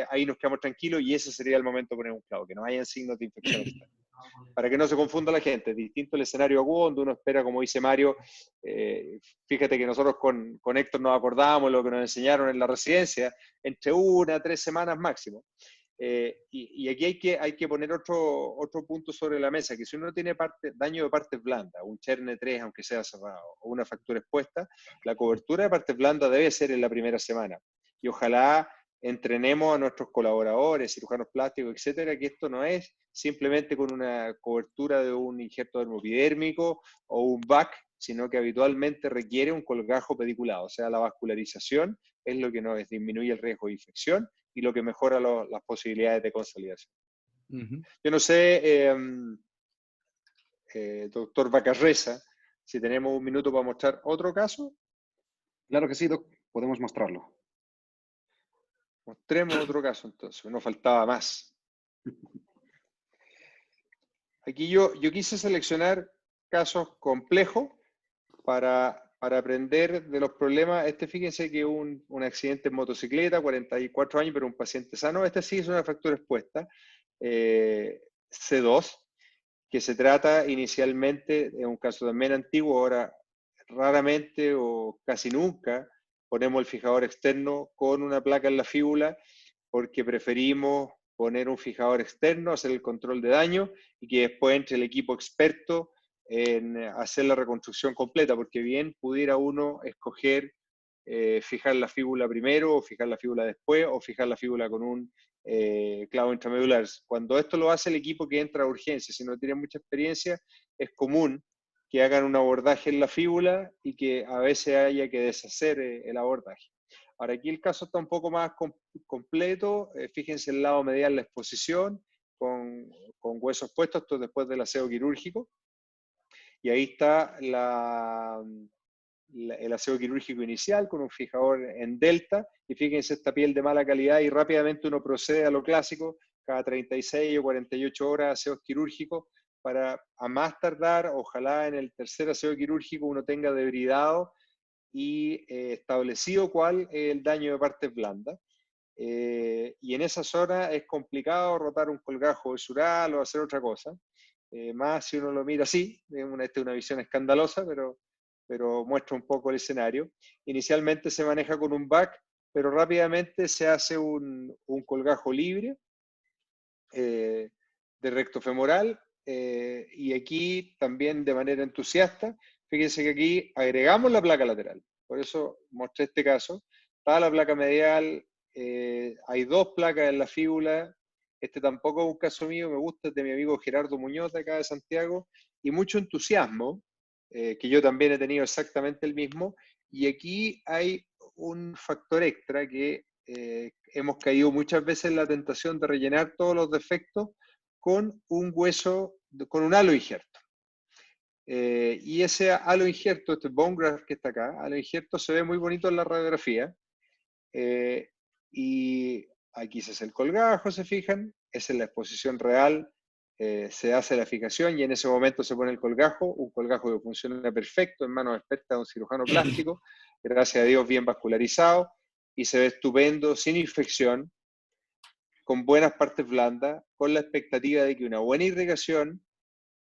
ahí nos quedamos tranquilos y ese sería el momento de poner un clavo, que no hayan signos de infección externa. Para que no se confunda la gente, es distinto el escenario agudo donde uno espera, como dice Mario, fíjate que nosotros con Héctor nos acordamos lo que nos enseñaron en la residencia, entre 1 a 3 semanas máximo. Y aquí hay que poner otro punto sobre la mesa, que si uno tiene daño de partes blandas, un Cherne 3 aunque sea cerrado, o una fractura expuesta, la cobertura de partes blandas debe ser en la primera semana. Y ojalá entrenemos a nuestros colaboradores, cirujanos plásticos, etcétera, que esto no es simplemente con una cobertura de un injerto dermopidérmico o un VAC, sino que habitualmente requiere un colgajo pediculado. O sea, la vascularización es lo que nos disminuye el riesgo de infección y lo que mejora las posibilidades de consolidación. Yo no sé, doctor Vacarreza, si tenemos un minuto para mostrar otro caso. Claro que sí, Doc, podemos mostrarlo. Mostremos otro caso entonces, nos faltaba más. Aquí yo quise seleccionar casos complejos para aprender de los problemas. Fíjense que un accidente en motocicleta, 44 años, pero un paciente sano. Sí es una fractura expuesta, C2, que se trata inicialmente de un caso también antiguo. Ahora raramente o casi nunca ponemos el fijador externo con una placa en la fíbula porque preferimos poner un fijador externo, hacer el control de daño y que después entre el equipo experto en hacer la reconstrucción completa, porque bien pudiera uno escoger fijar la fíbula primero o fijar la fíbula después o fijar la fíbula con un clavo intramedular. Cuando esto lo hace el equipo que entra a urgencia, si no tiene mucha experiencia, es común que hagan un abordaje en la fíbula y que a veces haya que deshacer el abordaje. Ahora aquí el caso está un poco más completo. Fíjense el lado medial, la exposición con huesos puestos, esto después del aseo quirúrgico. Y ahí está el aseo quirúrgico inicial con un fijador en delta. Y fíjense esta piel de mala calidad y rápidamente uno procede a lo clásico, cada 36 o 48 horas aseos quirúrgicos para a más tardar, ojalá en el tercer aseo quirúrgico uno tenga debridado y establecido cuál es el daño de partes blandas. Y en esa zona es complicado rotar un colgajo esural o hacer otra cosa. Más si uno lo mira así, esta es una visión escandalosa, pero muestra un poco el escenario. Inicialmente se maneja con un back, pero rápidamente se hace un colgajo libre de recto femoral. Y aquí también de manera entusiasta, fíjense que aquí agregamos la placa lateral. Por eso mostré este caso. Está la placa medial, hay 2 placas en la fíbula. Tampoco es un caso mío, me gusta, es de mi amigo Gerardo Muñoz de acá de Santiago, y mucho entusiasmo, que yo también he tenido exactamente el mismo. Y aquí hay un factor extra que hemos caído muchas veces en la tentación de rellenar todos los defectos con un hueso, con un halo injerto. Y ese halo injerto, este bone graft que está acá, halo injerto se ve muy bonito en la radiografía. Y aquí se hace el colgajo, se fijan, esa es la exposición real, se hace la fijación y en ese momento se pone el colgajo, un colgajo que funciona perfecto en manos expertas de un cirujano plástico, gracias a Dios bien vascularizado, y se ve estupendo, sin infección, con buenas partes blandas, con la expectativa de que una buena irrigación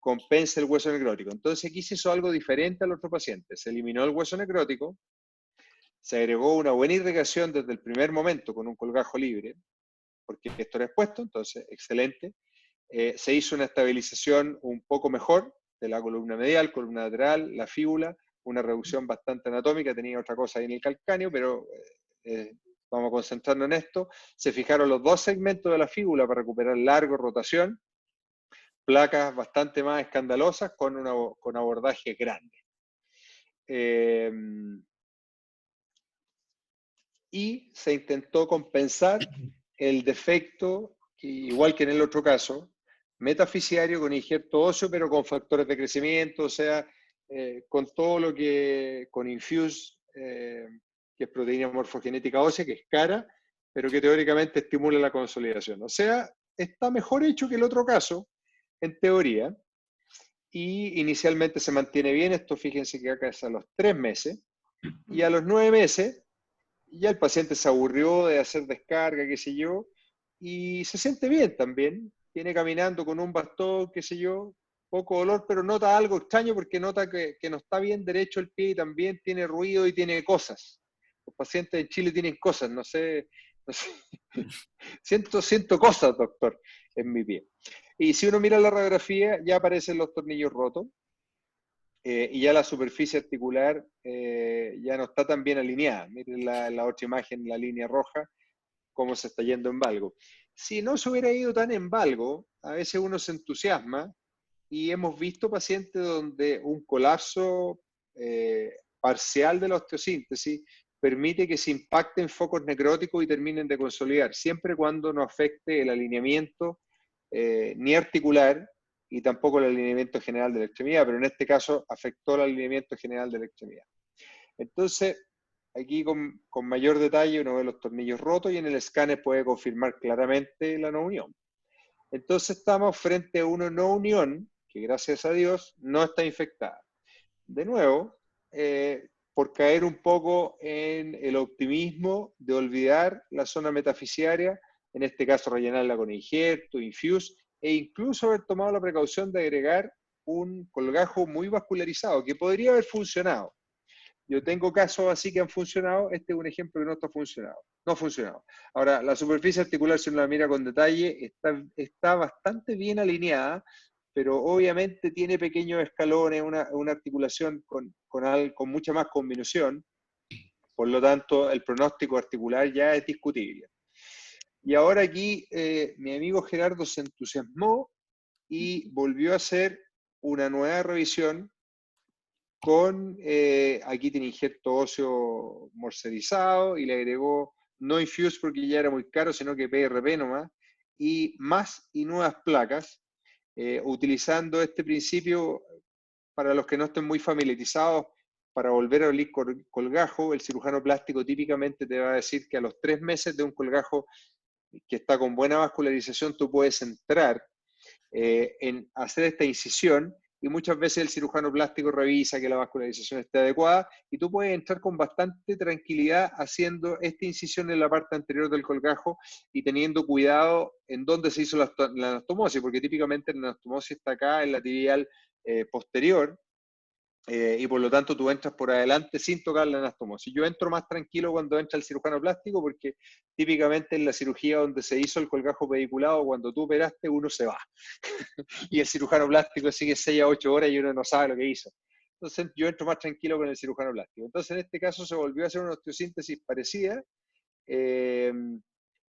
compense el hueso necrótico. Entonces aquí se hizo algo diferente al otro paciente. Se eliminó el hueso necrótico, se agregó una buena irrigación desde el primer momento con un colgajo libre, porque esto era expuesto, entonces excelente. Se hizo una estabilización un poco mejor de la columna medial, columna lateral, la fíbula, una reducción bastante anatómica, tenía otra cosa ahí en el calcáneo, pero vamos a concentrarnos en esto. Se fijaron los 2 segmentos de la fíbula para recuperar largo, rotación, placas bastante más escandalosas con abordaje grande. Y se intentó compensar el defecto, igual que en el otro caso, metafisiario con injerto óseo, pero con factores de crecimiento, o sea, con todo lo que, con Infuse, que es proteína morfogenética ósea, que es cara, pero que teóricamente estimula la consolidación. O sea, está mejor hecho que el otro caso, en teoría, y inicialmente se mantiene bien. Esto fíjense que acá es a los 3 meses, y a los 9 meses ya el paciente se aburrió de hacer descarga, qué sé yo, y se siente bien también. Viene caminando con un bastón, qué sé yo, poco dolor, pero nota algo extraño porque nota que no está bien derecho el pie y también tiene ruido y tiene cosas. Los pacientes en Chile tienen cosas, no sé, no sé. Siento cosas, doctor, en mi pie. Y si uno mira la radiografía, ya aparecen los tornillos rotos, y ya la superficie articular ya no está tan bien alineada. Miren la otra imagen, la línea roja, cómo se está yendo en valgo. Si no se hubiera ido tan en valgo, a veces uno se entusiasma y hemos visto pacientes donde un colapso parcial de la osteosíntesis permite que se impacten focos necróticos y terminen de consolidar, siempre cuando no afecte el alineamiento ni articular y tampoco el alineamiento general de la extremidad, pero en este caso afectó el alineamiento general de la extremidad. Entonces, aquí con mayor detalle uno ve los tornillos rotos y en el escáner puede confirmar claramente la no unión. Entonces estamos frente a una no unión que gracias a Dios no está infectada. De nuevo, por caer un poco en el optimismo de olvidar la zona metafisiaria, en este caso rellenarla con injerto, infuse, e incluso haber tomado la precaución de agregar un colgajo muy vascularizado, que podría haber funcionado. Yo tengo casos así que han funcionado, este es un ejemplo que no está funcionado, no ha funcionado. Ahora, la superficie articular, si uno la mira con detalle, está bastante bien alineada, pero obviamente tiene pequeños escalones, una articulación con mucha más combinación, por lo tanto el pronóstico articular ya es discutible. Y ahora aquí mi amigo Gerardo se entusiasmó y volvió a hacer una nueva revisión con, aquí tiene injerto óseo morcerizado y le agregó no infuse porque ya era muy caro, sino que PRP nomás, y más y nuevas placas, utilizando este principio, para los que no estén muy familiarizados, para volver a abrir colgajo, el cirujano plástico típicamente te va a decir que a los 3 meses de un colgajo que está con buena vascularización, tú puedes entrar en hacer esta incisión, y muchas veces el cirujano plástico revisa que la vascularización esté adecuada y tú puedes entrar con bastante tranquilidad haciendo esta incisión en la parte anterior del colgajo y teniendo cuidado en dónde se hizo la anastomosis, porque típicamente la anastomosis está acá en la tibial posterior, y por lo tanto tú entras por adelante sin tocar la anastomosis. Yo entro más tranquilo cuando entra el cirujano plástico porque típicamente en la cirugía donde se hizo el colgajo pediculado, cuando tú operaste, uno se va. Y el cirujano plástico sigue 6 a 8 horas y uno no sabe lo que hizo. Entonces yo entro más tranquilo con el cirujano plástico. Entonces en este caso se volvió a hacer una osteosíntesis parecida, eh,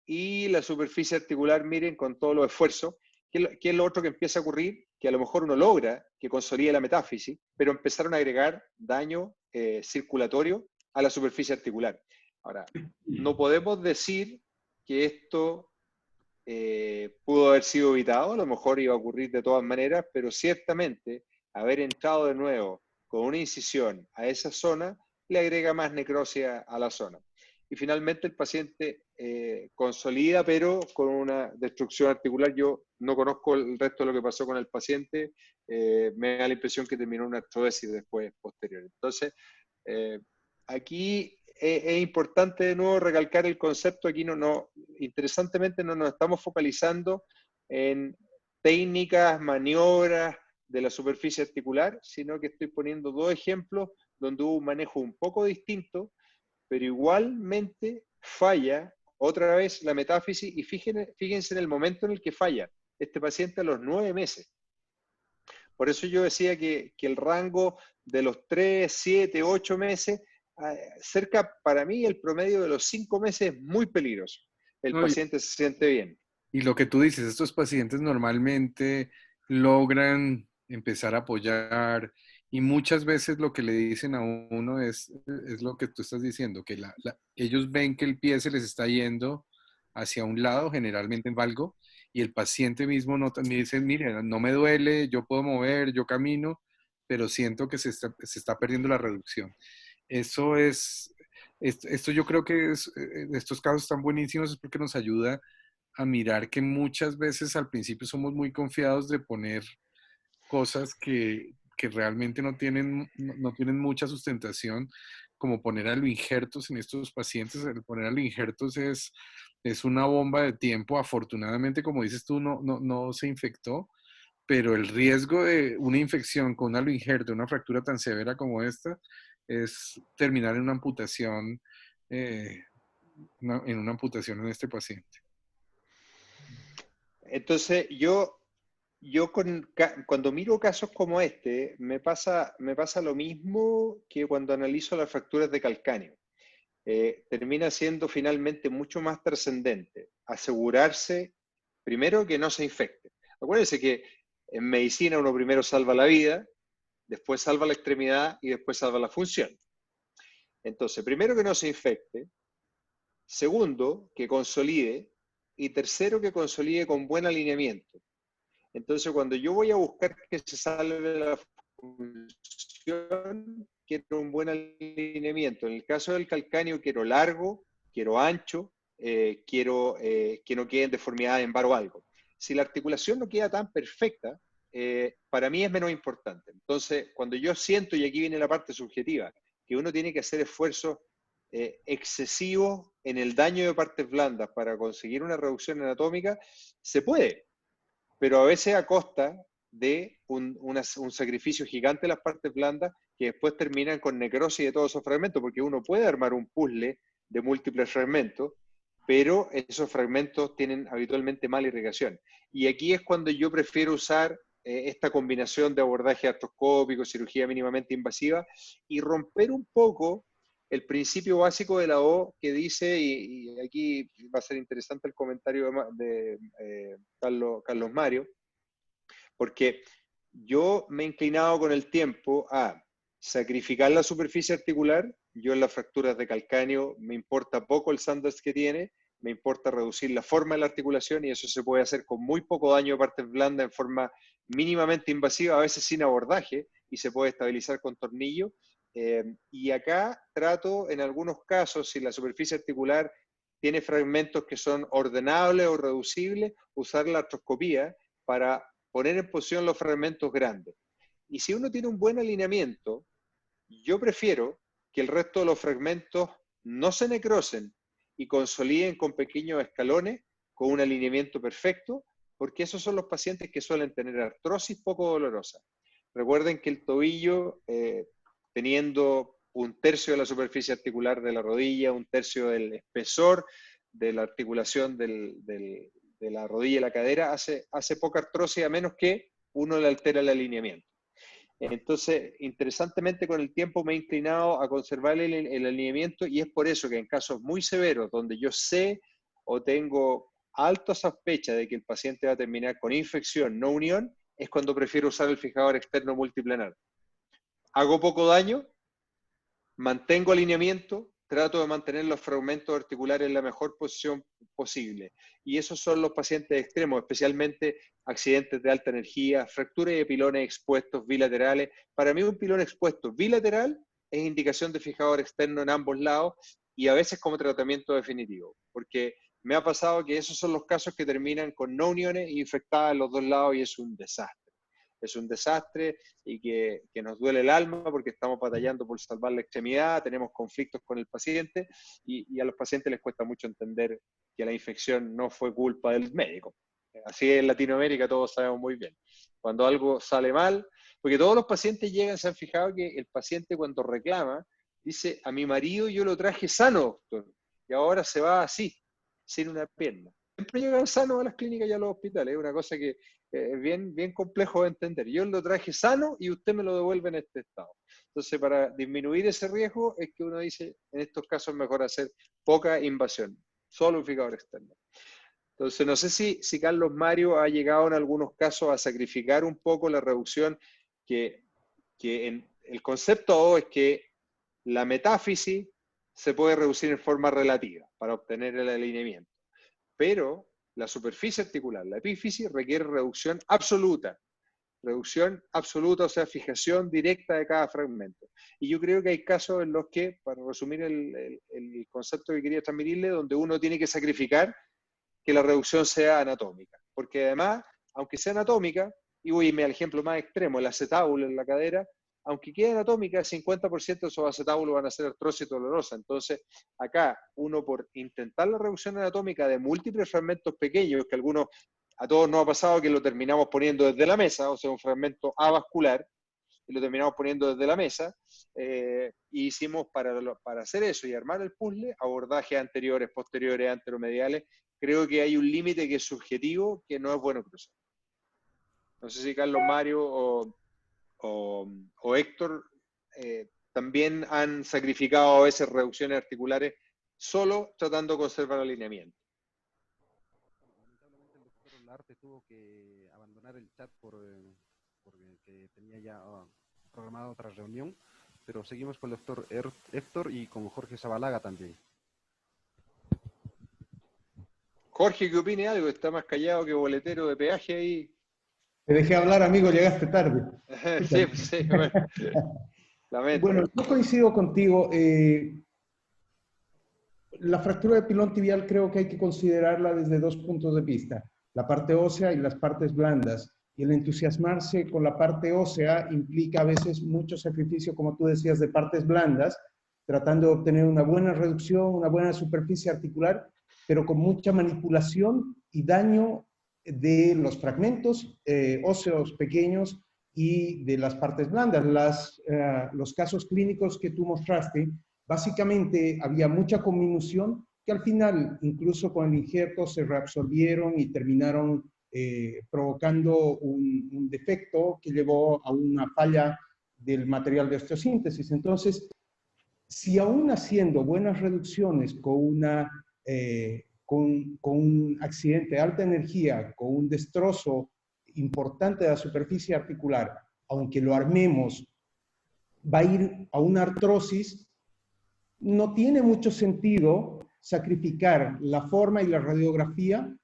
y la superficie articular, miren, con todos los esfuerzos. ¿Qué es lo otro que empieza a ocurrir? Que a lo mejor uno logra que consolide la metáfisis, pero empezaron a agregar daño circulatorio a la superficie articular. Ahora, no podemos decir que esto pudo haber sido evitado, a lo mejor iba a ocurrir de todas maneras, pero ciertamente haber entrado de nuevo con una incisión a esa zona le agrega más necrosis a la zona. Y finalmente el paciente consolida, pero con una destrucción articular. Yo no conozco el resto de lo que pasó con el paciente, me da la impresión que terminó una artrodesis después, posterior. Entonces, aquí es importante de nuevo recalcar el concepto. Aquí interesantemente no nos estamos focalizando en técnicas, maniobras de la superficie articular, sino que estoy poniendo 2 ejemplos donde hubo un manejo un poco distinto, pero igualmente falla otra vez la metáfisis, y fíjense en el momento en el que falla este paciente a los 9 meses. Por eso yo decía que el rango de los 3, 7, 8 meses, cerca para mí el promedio de los 5 meses es muy peligroso. El No, paciente se siente bien. y lo que tú dices, estos pacientes normalmente logran empezar a apoyar y muchas veces lo que le dicen a uno es lo que tú estás diciendo, que ellos ven que el pie se les está yendo hacia un lado, generalmente en valgo, y el paciente mismo nota, me dice, mire, no me duele, yo puedo mover, yo camino, pero siento que se está perdiendo la reducción. Eso esto yo creo que estos casos están buenísimos, es porque nos ayuda a mirar que muchas veces al principio somos muy confiados de poner cosas que realmente no tienen mucha sustentación, como poner aloinjertos en estos pacientes. El poner aloinjertos es una bomba de tiempo. Afortunadamente, como dices tú, no se infectó, pero el riesgo de una infección con un aloinjerto, una fractura tan severa como esta, es terminar en una amputación, eh, en una amputación en este paciente. Entonces, cuando miro casos como este, me pasa lo mismo que cuando analizo las fracturas de calcáneo. Termina siendo finalmente mucho más trascendente asegurarse, primero, que no se infecte. Acuérdense que en medicina uno primero salva la vida, después salva la extremidad y después salva la función. Entonces, primero, que no se infecte. Segundo, que consolide. Y tercero, que consolide con buen alineamiento. Entonces, cuando yo voy a buscar que se salve la función, quiero un buen alineamiento. En el caso del calcáneo, quiero largo, quiero ancho, quiero que no queden deformidades en bar o algo. Si la articulación no queda tan perfecta, para mí es menos importante. Entonces, cuando yo siento, y aquí viene la parte subjetiva, que uno tiene que hacer esfuerzos excesivos en el daño de partes blandas para conseguir una reducción anatómica, se puede, pero a veces a costa de un sacrificio gigante de las partes blandas que después terminan con necrosis de todos esos fragmentos, porque uno puede armar un puzzle de múltiples fragmentos, pero esos fragmentos tienen habitualmente mala irrigación. Y aquí es cuando yo prefiero usar esta combinación de abordaje artroscópico, cirugía mínimamente invasiva, y romper un poco el principio básico de la O que dice, y aquí va a ser interesante el comentario de Carlos Mario, porque yo me he inclinado con el tiempo a sacrificar la superficie articular. Yo en las fracturas de calcáneo me importa poco el Sanders que tiene, me importa reducir la forma de la articulación, y eso se puede hacer con muy poco daño de partes blandas en forma mínimamente invasiva, a veces sin abordaje, y se puede estabilizar con tornillo. Y acá trato, en algunos casos, si la superficie articular tiene fragmentos que son ordenables o reducibles, usar la artroscopía para poner en posición los fragmentos grandes. Y si uno tiene un buen alineamiento, yo prefiero que el resto de los fragmentos no se necrosen y consoliden con pequeños escalones, con un alineamiento perfecto, porque esos son los pacientes que suelen tener artrosis poco dolorosa. Recuerden que el tobillo, teniendo un tercio de la superficie articular de la rodilla, un tercio del espesor de la articulación de la rodilla y la cadera, hace poca artrosis, a menos que uno le altera el alineamiento. Entonces, interesantemente, con el tiempo me he inclinado a conservar el alineamiento, y es por eso que en casos muy severos, donde yo sé o tengo alta sospecha de que el paciente va a terminar con infección, no unión, es cuando prefiero usar el fijador externo multiplanar. Hago poco daño, mantengo alineamiento, trato de mantener los fragmentos articulares en la mejor posición posible. Y esos son los pacientes extremos, especialmente accidentes de alta energía, fracturas de pilones expuestos bilaterales. Para mí un pilón expuesto bilateral es indicación de fijador externo en ambos lados, y a veces como tratamiento definitivo, porque me ha pasado que esos son los casos que terminan con no uniones infectadas en los dos lados, y es un desastre. Es un desastre, y que nos duele el alma, porque estamos batallando por salvar la extremidad, tenemos conflictos con el paciente, y a los pacientes les cuesta mucho entender que la infección no fue culpa del médico. Así en Latinoamérica todos sabemos muy bien. Cuando algo sale mal, porque todos los pacientes llegan, se han fijado que el paciente cuando reclama, dice: a mi marido yo lo traje sano, doctor, y ahora se va así, sin una pierna. Siempre llegan sanos a las clínicas y a los hospitales, es una cosa que es bien complejo de entender. Yo lo traje sano y usted me lo devuelve en este estado. Entonces, para disminuir ese riesgo, es que uno dice, en estos casos es mejor hacer poca invasión, solo un fijador externo. Entonces, no sé si Carlos Mario ha llegado en algunos casos a sacrificar un poco la reducción, que en el concepto O es que la metáfisis se puede reducir en forma relativa para obtener el alineamiento, pero la superficie articular, la epífisis, requiere reducción absoluta, o sea, fijación directa de cada fragmento. Y yo creo que hay casos en los que, para resumir el concepto que quería transmitirle, donde uno tiene que sacrificar que la reducción sea anatómica. Porque además, aunque sea anatómica, y voy a irme al ejemplo más extremo, el acetábulo en la cadera, aunque quede anatómica, el 50% de esos acetábulos van a ser artrosis dolorosa. Entonces, acá, uno por intentar la reducción anatómica de múltiples fragmentos pequeños, que algunos, a todos nos ha pasado que lo terminamos poniendo desde la mesa, o sea, un fragmento avascular, y lo terminamos poniendo desde la mesa, y hicimos para hacer eso y armar el puzzle, abordajes anteriores, posteriores, anteromediales. Creo que hay un límite que es subjetivo, que no es bueno cruzar. No sé si Carlos Mario o Héctor también han sacrificado a veces reducciones articulares solo tratando de conservar el alineamiento. Lamentablemente el doctor Olarte tuvo que abandonar el chat porque tenía ya programada otra reunión, pero seguimos con el doctor Héctor y con Jorge Zabalaga también. Jorge, ¿qué opine algo? Está más callado que boletero de peaje ahí. Te dejé hablar, amigo, llegaste tarde. Sí, bueno. Lamento. Bueno, yo coincido contigo. La fractura de pilón tibial creo que hay que considerarla desde dos puntos de vista, la parte ósea y las partes blandas. Y el entusiasmarse con la parte ósea implica a veces mucho sacrificio, como tú decías, de partes blandas, tratando de obtener una buena reducción, una buena superficie articular, pero con mucha manipulación y daño de los fragmentos óseos pequeños y de las partes blandas. Los casos clínicos que tú mostraste, básicamente había mucha conminución que al final, incluso con el injerto, se reabsorbieron y terminaron provocando un defecto que llevó a una falla del material de osteosíntesis. Entonces, si aún haciendo buenas reducciones con un accidente de alta energía, con un destrozo importante de la superficie articular, aunque lo armemos, va a ir a una artrosis, no tiene mucho sentido sacrificar la forma y la radiografía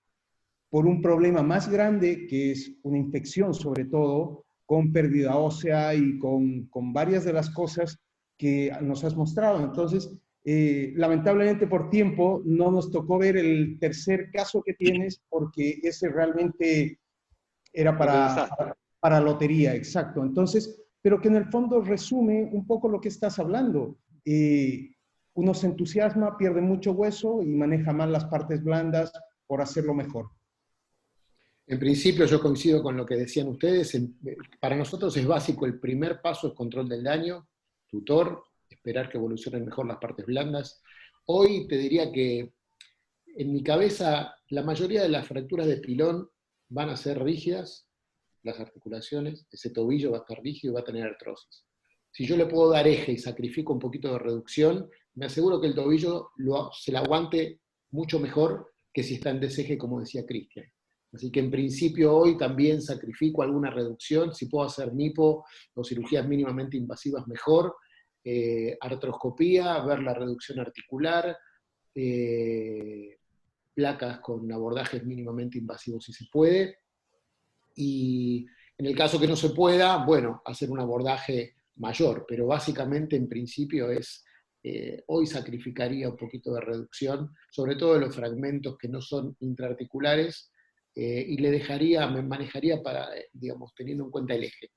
por un problema más grande, que es una infección, sobre todo, con pérdida ósea y con varias de las cosas que nos has mostrado. Entonces, lamentablemente por tiempo no nos tocó ver el tercer caso que tienes, porque ese realmente era para lotería, exacto. Entonces, pero que en el fondo resume un poco lo que estás hablando. Uno se entusiasma, pierde mucho hueso y maneja mal las partes blandas por hacerlo mejor. En principio yo coincido con lo que decían ustedes. Para nosotros es básico, el primer paso es control del daño, tutor, esperar que evolucionen mejor las partes blandas. Hoy te diría que en mi cabeza la mayoría de las fracturas de pilón van a ser rígidas, las articulaciones, ese tobillo va a estar rígido y va a tener artrosis. Si yo le puedo dar eje y sacrifico un poquito de reducción, me aseguro que el tobillo se la aguante mucho mejor que si está en deseje, como decía Cristian. Así que en principio hoy también sacrifico alguna reducción, si puedo hacer nipo o cirugías mínimamente invasivas mejor, artroscopía, ver la reducción articular, placas con abordajes mínimamente invasivos si se puede, y en el caso que no se pueda, bueno, hacer un abordaje mayor, pero básicamente en principio hoy sacrificaría un poquito de reducción, sobre todo de los fragmentos que no son intraarticulares, y me manejaría digamos, teniendo en cuenta el eje.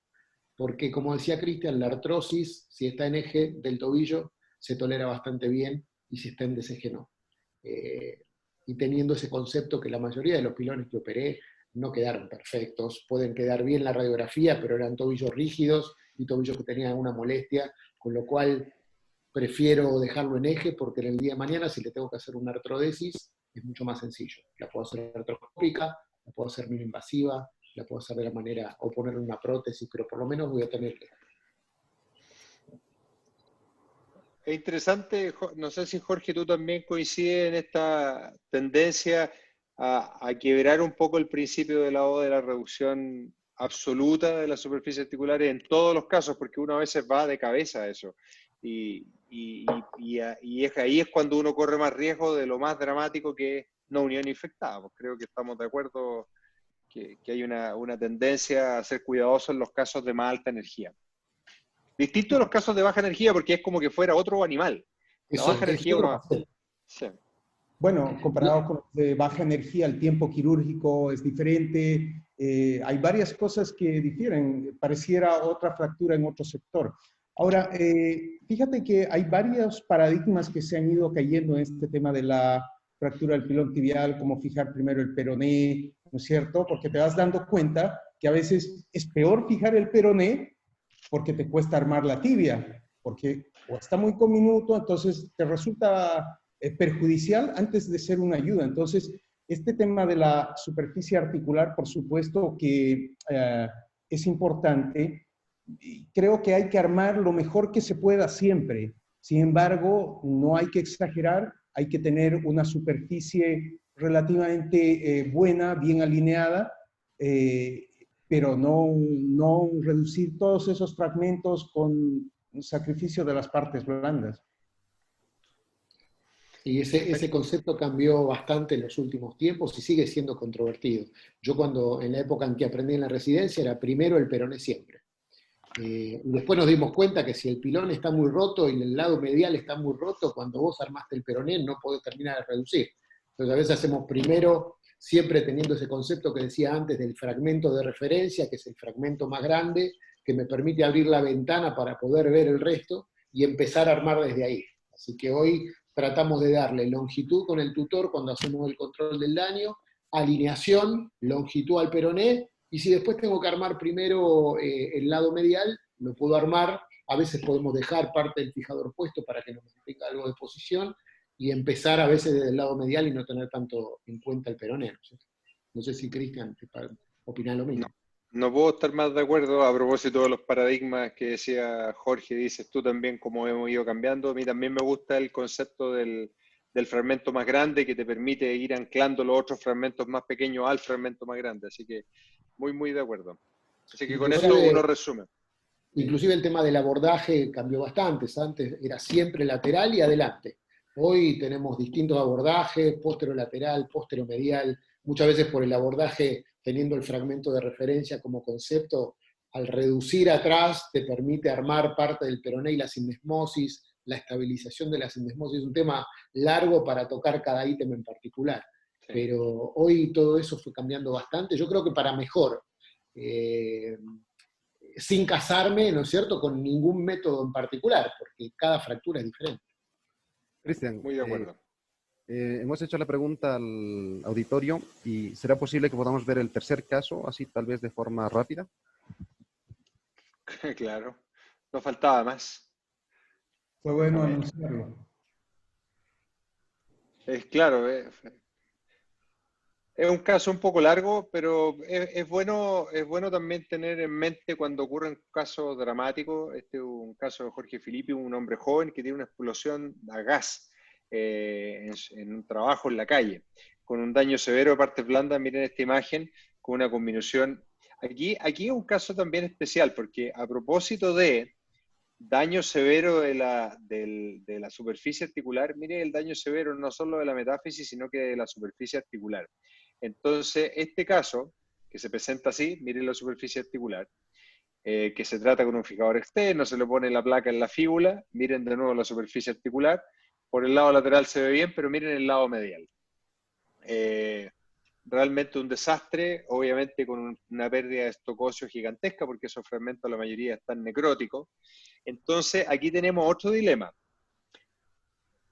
Porque, como decía Cristian, la artrosis, si está en eje del tobillo, se tolera bastante bien, y si está en deseje, no. Y teniendo ese concepto que la mayoría de los pilones que operé no quedaron perfectos, pueden quedar bien la radiografía, pero eran tobillos rígidos y tobillos que tenían alguna molestia, con lo cual prefiero dejarlo en eje, porque en el día de mañana, si le tengo que hacer una artrodesis, es mucho más sencillo. La puedo hacer artroscópica, la puedo hacer minoinvasiva, la puedo hacer de la manera, o poner una prótesis, pero por lo menos voy a tener. Es interesante, no sé si Jorge tú también coincides en esta tendencia a quebrar un poco el principio de la reducción absoluta de las superficies articulares en todos los casos, porque uno a veces va de cabeza a eso. Y ahí es cuando uno corre más riesgo de lo más dramático que es no unión infectada. Pues creo que estamos de acuerdo que hay una tendencia a ser cuidadosos en los casos de más alta energía. Distinto de los casos de baja energía, porque es como que fuera otro animal. La baja energía uno... Sí. Bueno, comparado con los de baja energía, el tiempo quirúrgico es diferente. Hay varias cosas que difieren. Pareciera otra fractura en otro sector. Ahora, fíjate que hay varios paradigmas que se han ido cayendo en este tema de la fractura del pilón tibial, como fijar primero el peroné, ¿no es cierto? Porque te vas dando cuenta que a veces es peor fijar el peroné porque te cuesta armar la tibia, porque o está muy conminuto, entonces te resulta perjudicial antes de ser una ayuda. Entonces, este tema de la superficie articular, por supuesto que es importante. Creo que hay que armar lo mejor que se pueda siempre. Sin embargo, no hay que exagerar, hay que tener una superficie relativamente buena, bien alineada, pero no reducir todos esos fragmentos con sacrificio de las partes blandas. Y ese concepto cambió bastante en los últimos tiempos y sigue siendo controvertido. Yo en la época en que aprendí en la residencia, era primero el peroné siempre. Y después nos dimos cuenta que si el pilón está muy roto y el lado medial está muy roto, cuando vos armaste el peroné no podés terminar de reducir. Entonces a veces hacemos primero, siempre teniendo ese concepto que decía antes del fragmento de referencia, que es el fragmento más grande, que me permite abrir la ventana para poder ver el resto y empezar a armar desde ahí. Así que hoy tratamos de darle longitud con el tutor cuando hacemos el control del daño, alineación, longitud al peroné, y si después tengo que armar primero el lado medial, lo puedo armar, a veces podemos dejar parte del fijador puesto para que nos mantenga algo de posición, y empezar a veces desde el lado medial y no tener tanto en cuenta el peroné. No sé si Cristian opina lo mismo. No puedo estar más de acuerdo a propósito de los paradigmas que decía Jorge, dices tú también, cómo hemos ido cambiando. A mí también me gusta el concepto del fragmento más grande que te permite ir anclando los otros fragmentos más pequeños al fragmento más grande. Así que muy de acuerdo. Así que con esto uno resume. Inclusive el tema del abordaje cambió bastante. Antes era siempre lateral y adelante. Hoy tenemos distintos abordajes, posterolateral, posteromedial, muchas veces por el abordaje teniendo el fragmento de referencia como concepto, al reducir atrás te permite armar parte del peroné y la sindesmosis, la estabilización de la sindesmosis. Es un tema largo para tocar cada ítem en particular. Sí. Pero hoy todo eso fue cambiando bastante, yo creo que para mejor. Sin casarme, ¿no es cierto?, con ningún método en particular, porque cada fractura es diferente. Cristian, muy de acuerdo. Hemos hecho la pregunta al auditorio y ¿será posible que podamos ver el tercer caso, así tal vez de forma rápida? Claro, no faltaba más. Fue bueno anunciarlo. Es claro, es un caso un poco largo, pero es bueno también tener en mente cuando ocurren casos dramáticos. Este es un caso de Jorge Filippi, un hombre joven que tiene una explosión a gas en un trabajo en la calle, con un daño severo de partes blandas. Miren esta imagen, con una combinación. Aquí es un caso también especial, porque a propósito de daño severo de la superficie articular, mire el daño severo no solo de la metáfisis, sino que de la superficie articular. Entonces, este caso, que se presenta así, miren la superficie articular, que se trata con un fijador externo, se le pone la placa en la fíbula, miren de nuevo la superficie articular, por el lado lateral se ve bien, pero miren el lado medial. Realmente un desastre, obviamente con una pérdida de stock óseo gigantesca, porque esos fragmentos la mayoría están necróticos. Entonces, aquí tenemos otro dilema.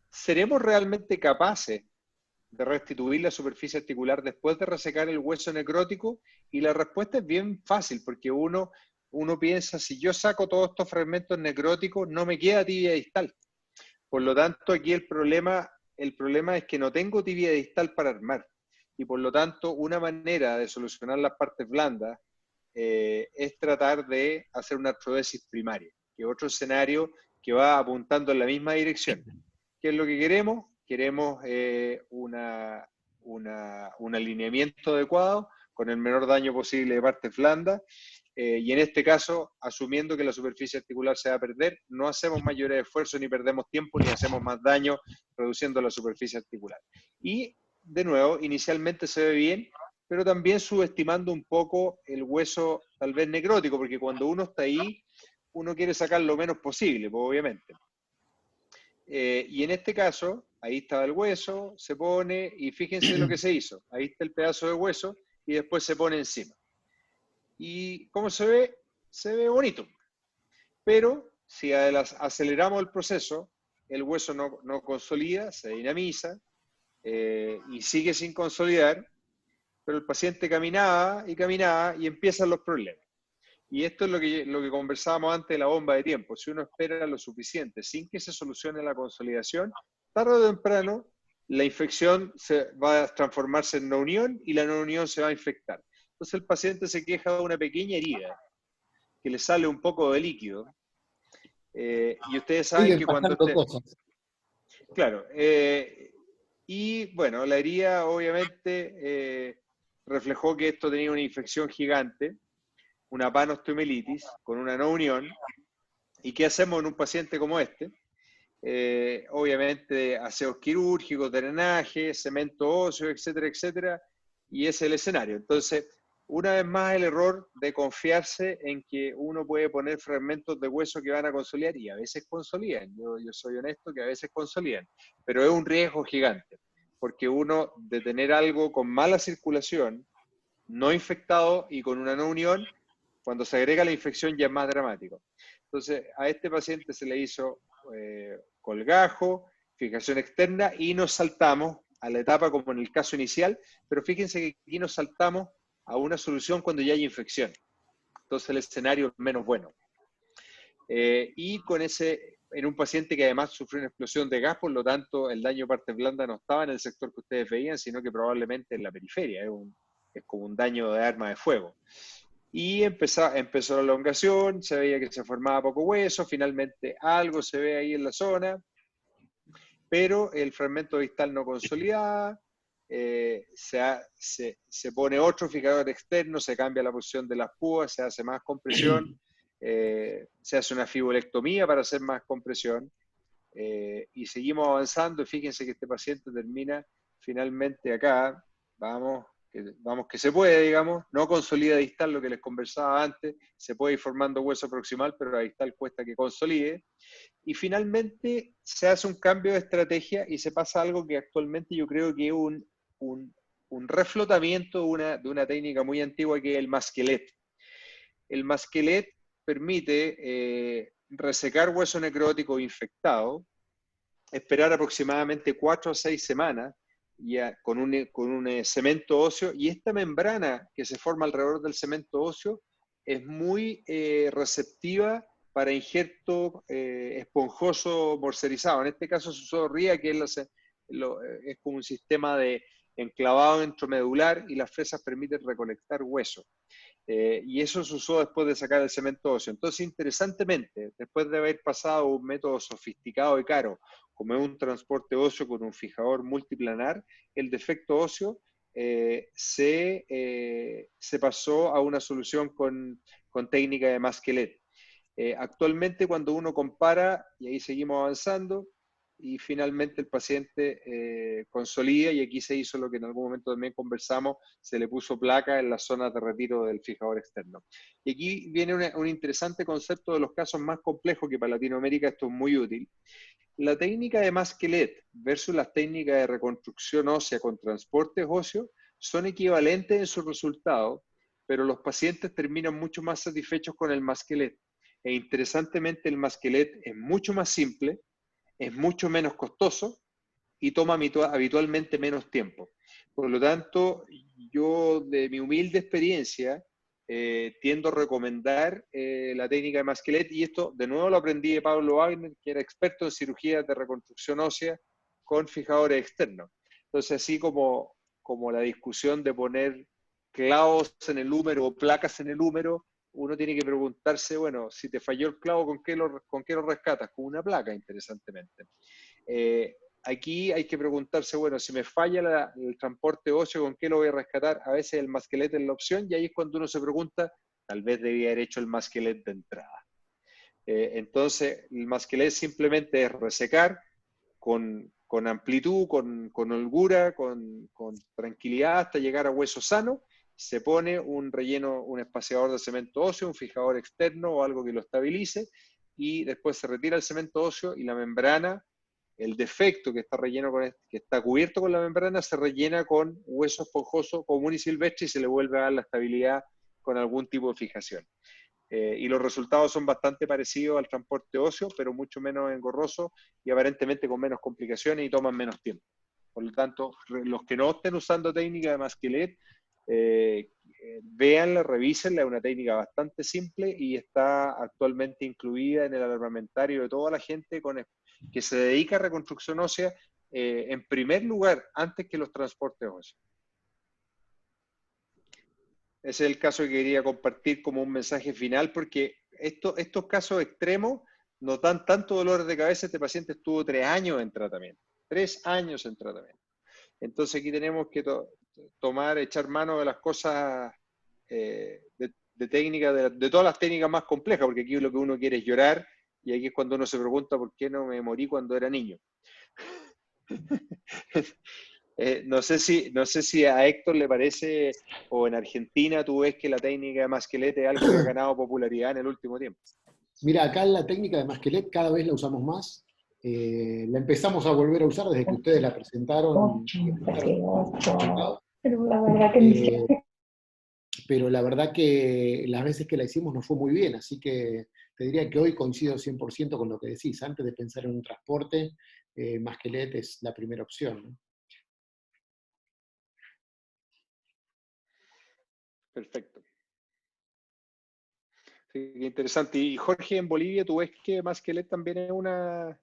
¿Seremos realmente capaces de restituir la superficie articular después de resecar el hueso necrótico? Y la respuesta es bien fácil, porque uno piensa, si yo saco todos estos fragmentos necróticos, no me queda tibia distal. Por lo tanto, aquí el problema es que no tengo tibia distal para armar. Y por lo tanto, una manera de solucionar las partes blandas es tratar de hacer una artrodesis primaria, que es otro escenario que va apuntando en la misma dirección. ¿Qué es lo que queremos? Queremos un alineamiento adecuado con el menor daño posible de partes blandas, y en este caso, asumiendo que la superficie articular se va a perder, no hacemos mayores esfuerzos, ni perdemos tiempo, ni hacemos más daño reduciendo la superficie articular. Y, de nuevo, inicialmente se ve bien, pero también subestimando un poco el hueso tal vez necrótico, porque cuando uno está ahí, uno quiere sacar lo menos posible, pues, obviamente. Y en este caso, ahí estaba el hueso, se pone, y fíjense lo que se hizo. Ahí está el pedazo de hueso, y después se pone encima. ¿Y cómo se ve? Se ve bonito. Pero si aceleramos el proceso, el hueso no consolida, se dinamiza, y sigue sin consolidar, pero el paciente caminaba y empiezan los problemas. Y esto es lo que conversábamos antes de la bomba de tiempo. Si uno espera lo suficiente sin que se solucione la consolidación, tarde o temprano la infección va a transformarse en no unión y la no unión se va a infectar. Entonces el paciente se queja de una pequeña herida, que le sale un poco de líquido. Y ustedes saben Siguen que cuando pasando cosas. Claro. Y bueno, la herida obviamente reflejó que esto tenía una infección gigante, una panostomielitis con una no unión. ¿Y qué hacemos en un paciente como este? Obviamente aseos quirúrgicos, drenaje, cemento óseo, etcétera, etcétera, y ese es el escenario. Entonces, una vez más el error de confiarse en que uno puede poner fragmentos de hueso que van a consolidar, y a veces consolidan, yo soy honesto que a veces consolidan, pero es un riesgo gigante, porque uno de tener algo con mala circulación, no infectado y con una no unión, cuando se agrega la infección ya es más dramático. Entonces, a este paciente se le hizo colgajo, fijación externa, y nos saltamos a la etapa como en el caso inicial, pero fíjense que aquí nos saltamos a una solución cuando ya hay infección. Entonces el escenario es menos bueno. Y con en un paciente que además sufrió una explosión de gas, por lo tanto el daño de parte blanda no estaba en el sector que ustedes veían, sino que probablemente en la periferia, es como un daño de arma de fuego. Y empezó la elongación, se veía que se formaba poco hueso, finalmente algo se ve ahí en la zona, pero el fragmento distal no consolidaba, se pone otro fijador externo, se cambia la posición de las púas, se hace más compresión, se hace una fibulectomía para hacer más compresión, y seguimos avanzando, y fíjense que este paciente termina finalmente acá, vamos que se puede, digamos, no consolida distal, lo que les conversaba antes, se puede ir formando hueso proximal, pero a distal cuesta que consolide, y finalmente se hace un cambio de estrategia y se pasa a algo que actualmente yo creo que es un reflotamiento de una técnica muy antigua, que es el masquelet. El masquelet permite resecar hueso necrótico infectado, esperar aproximadamente 4 a 6 semanas ya con un cemento óseo, y esta membrana que se forma alrededor del cemento óseo es muy receptiva para injerto esponjoso morcerizado. En este caso se usó RIA, que es como un sistema de enclavado intramedular, y las fresas permiten recolectar hueso. Y eso se usó después de sacar el cemento óseo. Entonces, interesantemente, después de haber pasado un método sofisticado y caro, como es un transporte óseo con un fijador multiplanar, el defecto óseo se pasó a una solución con técnica de masquelet. Actualmente, cuando uno compara, y ahí seguimos avanzando, y finalmente el paciente consolida, y aquí se hizo lo que en algún momento también conversamos, se le puso placa en las zonas de retiro del fijador externo. Y aquí viene un interesante concepto de los casos más complejos, que para Latinoamérica esto es muy útil. La técnica de masquelet versus las técnicas de reconstrucción ósea con transportes óseos son equivalentes en sus resultados, pero los pacientes terminan mucho más satisfechos con el masquelet. E interesantemente, el masquelet es mucho más simple, es mucho menos costoso y toma habitualmente menos tiempo. Por lo tanto, yo de mi humilde experiencia tiendo a recomendar la técnica de masquelet, y esto de nuevo lo aprendí de Pablo Wagner, que era experto en cirugía de reconstrucción ósea con fijadores externos. Entonces, así como la discusión de poner clavos en el húmero o placas en el húmero, uno tiene que preguntarse, bueno, si te falló el clavo, ¿con qué lo rescatas? Con una placa, interesantemente. Aquí hay que preguntarse, bueno, si me falla el transporte óseo, ¿con qué lo voy a rescatar? A veces el masquelet es la opción, y ahí es cuando uno se pregunta, tal vez debía haber hecho el masquelet de entrada. Entonces, el masquelet simplemente es resecar con amplitud, con holgura, con tranquilidad, hasta llegar a hueso sano. Se pone un relleno, un espaciador de cemento óseo, un fijador externo o algo que lo estabilice, y después se retira el cemento óseo, y la membrana el defecto que está relleno que está cubierto con la membrana se rellena con hueso esponjoso común y silvestre y se le vuelve a dar la estabilidad con algún tipo de fijación. Y los resultados son bastante parecidos al transporte óseo, pero mucho menos engorroso y aparentemente con menos complicaciones y toman menos tiempo. Por lo tanto, los que no estén usando técnica de Masquelet, véanla, revísenla, es una técnica bastante simple y está actualmente incluida en el armamentario de toda la gente que se dedica a reconstrucción ósea en primer lugar, antes que los transportes óseos. Ese es el caso que quería compartir como un mensaje final, porque estos casos extremos nos dan tanto dolor de cabeza. Este paciente estuvo 3 años en tratamiento. 3 años en tratamiento. Entonces aquí tenemos que echar mano de las cosas de técnica, de todas las técnicas más complejas, porque aquí lo que uno quiere es llorar, y aquí es cuando uno se pregunta por qué no me morí cuando era niño. No sé si a Héctor le parece, o en Argentina tú ves que la técnica de Masquelet es algo que ha ganado popularidad en el último tiempo. Mira, acá la técnica de Masquelet cada vez la usamos más. La empezamos a volver a usar desde que ustedes la presentaron. Pero la verdad que pero la verdad que las veces que la hicimos nos fue muy bien, así que te diría que hoy coincido 100% con lo que decís. Antes de pensar en un transporte, Masquelet es la primera opción, ¿no? Perfecto. Sí, qué interesante. Y Jorge, en Bolivia, ¿tú ves que Masquelet también es una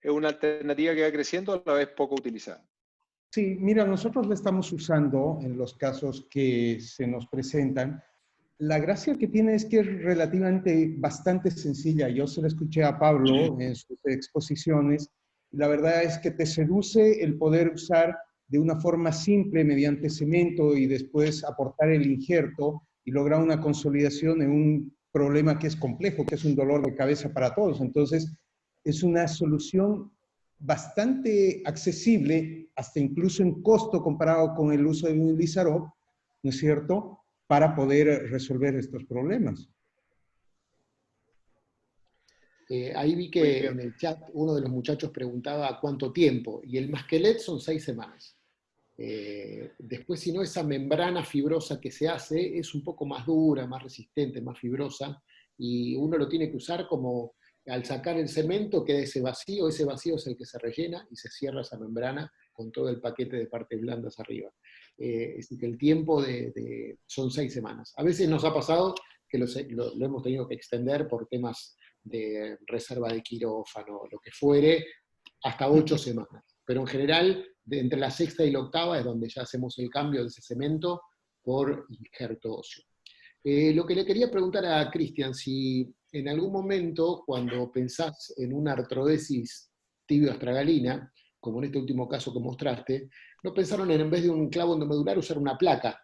alternativa que va creciendo, a la vez poco utilizada? Sí, mira, nosotros la estamos usando en los casos que se nos presentan. La gracia que tiene es que es relativamente bastante sencilla. Yo se la escuché a Pablo en sus exposiciones. La verdad es que te seduce el poder usar de una forma simple mediante cemento y después aportar el injerto y lograr una consolidación en un problema que es complejo, que es un dolor de cabeza para todos. Entonces, es una solución bastante accesible, hasta incluso en costo comparado con el uso de un Lizarov, ¿no es cierto?, para poder resolver estos problemas. Ahí vi que en el chat uno de los muchachos preguntaba cuánto tiempo, y el Masquelet son 6 semanas. Después, si no, esa membrana fibrosa que se hace es un poco más dura, más resistente, más fibrosa, y uno lo tiene que usar como al sacar el cemento queda ese vacío es el que se rellena y se cierra esa membrana con todo el paquete de partes blandas arriba. Es decir, que el tiempo son 6 semanas. A veces nos ha pasado que lo hemos tenido que extender por temas de reserva de quirófano, lo que fuere, hasta 8 semanas. Pero en general, entre la 6ª y la 8ª es donde ya hacemos el cambio de ese cemento por injerto óseo. Lo que le quería preguntar a Cristian, si en algún momento, cuando pensás en una artrodesis tibio-astragalina, como en este último caso que mostraste, ¿no pensaron en vez de un clavo endomedular usar una placa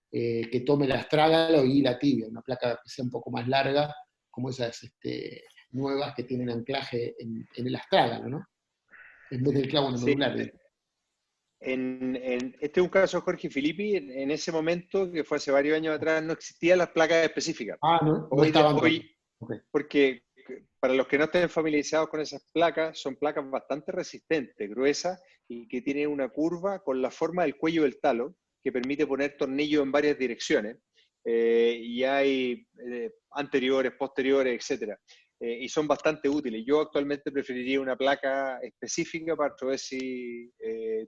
que tome el astrágalo y la tibia, una placa que sea un poco más larga, como esas nuevas que tienen anclaje en el astrágalo, ¿no? En vez del clavo endomedular? Sí. Este es un caso de Jorge Filippi. En ese momento, que fue hace varios años atrás, no existían las placas específicas. No estaban hoy okay. Porque para los que no estén familiarizados con esas placas, son placas bastante resistentes, gruesas, y que tienen una curva con la forma del cuello del talo, que permite poner tornillos en varias direcciones, y hay anteriores, posteriores, etc. Y son bastante útiles. Yo actualmente preferiría una placa específica para artrodesis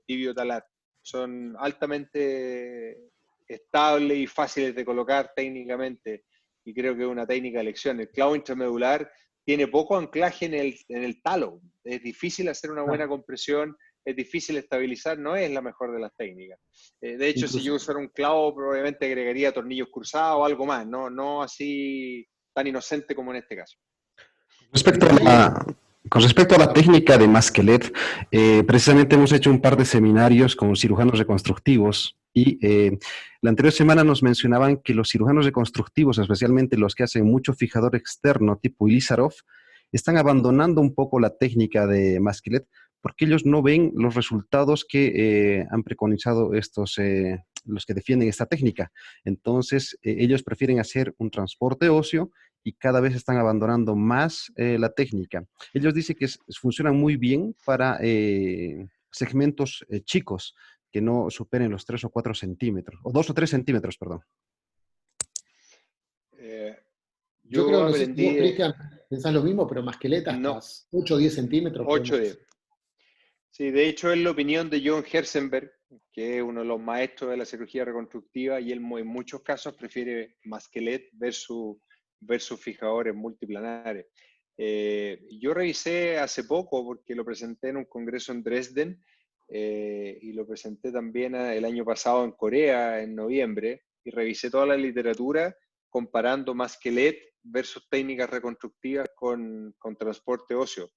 tibio-talar. Son altamente estables y fáciles de colocar técnicamente, y creo que es una técnica de elección. El clavo intramedular tiene poco anclaje en el talo. Es difícil hacer una buena compresión, es difícil estabilizar, no es la mejor de las técnicas. De hecho, si yo usara un clavo, probablemente agregaría tornillos cruzados o algo más, no así tan inocente como en este caso. Con respecto a la técnica de Masquelet, precisamente hemos hecho un par de seminarios con cirujanos reconstructivos y la anterior semana nos mencionaban que los cirujanos reconstructivos, especialmente los que hacen mucho fijador externo tipo Ilizarov, están abandonando un poco la técnica de Masquelet porque ellos no ven los resultados que han preconizado los que defienden esta técnica. Entonces, ellos prefieren hacer un transporte óseo y cada vez están abandonando más la técnica. Ellos dicen que funcionan muy bien para segmentos chicos, que no superen los 3 o 4 centímetros, o 2 o 3 centímetros, perdón. Yo creo, Yo no sé si vos, aprendí Cristian, pensás lo mismo, pero masqueleta hasta no, 8 o 10 centímetros 8 podemos de. hacer. Sí, de hecho es la opinión de John Herzenberg, que es uno de los maestros de la cirugía reconstructiva, y él en muchos casos prefiere masquelet versus fijadores multiplanares. Yo revisé hace poco, porque lo presenté en un congreso en Dresden, y lo presenté también el año pasado en Corea, en noviembre, y revisé toda la literatura comparando masquelet versus técnicas reconstructivas con transporte óseo.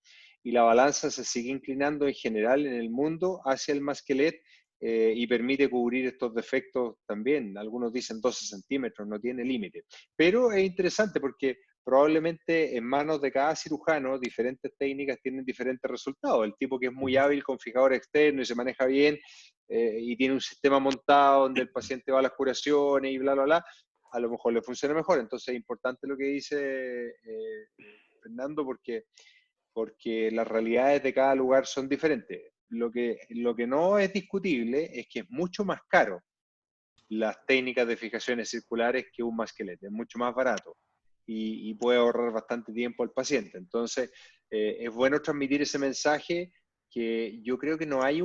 Y la balanza se sigue inclinando en general en el mundo hacia el masquelet, y permite cubrir estos defectos también. Algunos dicen 12 centímetros, no tiene límite. Pero es interesante porque probablemente en manos de cada cirujano diferentes técnicas tienen diferentes resultados. El tipo que es muy hábil con fijador externo y se maneja bien, y tiene un sistema montado donde el paciente va a las curaciones y bla, bla, bla, a lo mejor le funciona mejor. Entonces es importante lo que dice Fernando, porque las realidades de cada lugar son diferentes. Lo que no es discutible es que es mucho más caro las técnicas de fijaciones circulares que un masquelete, es mucho más barato y puede ahorrar bastante tiempo al paciente. Entonces, es bueno transmitir ese mensaje, que yo creo que no hay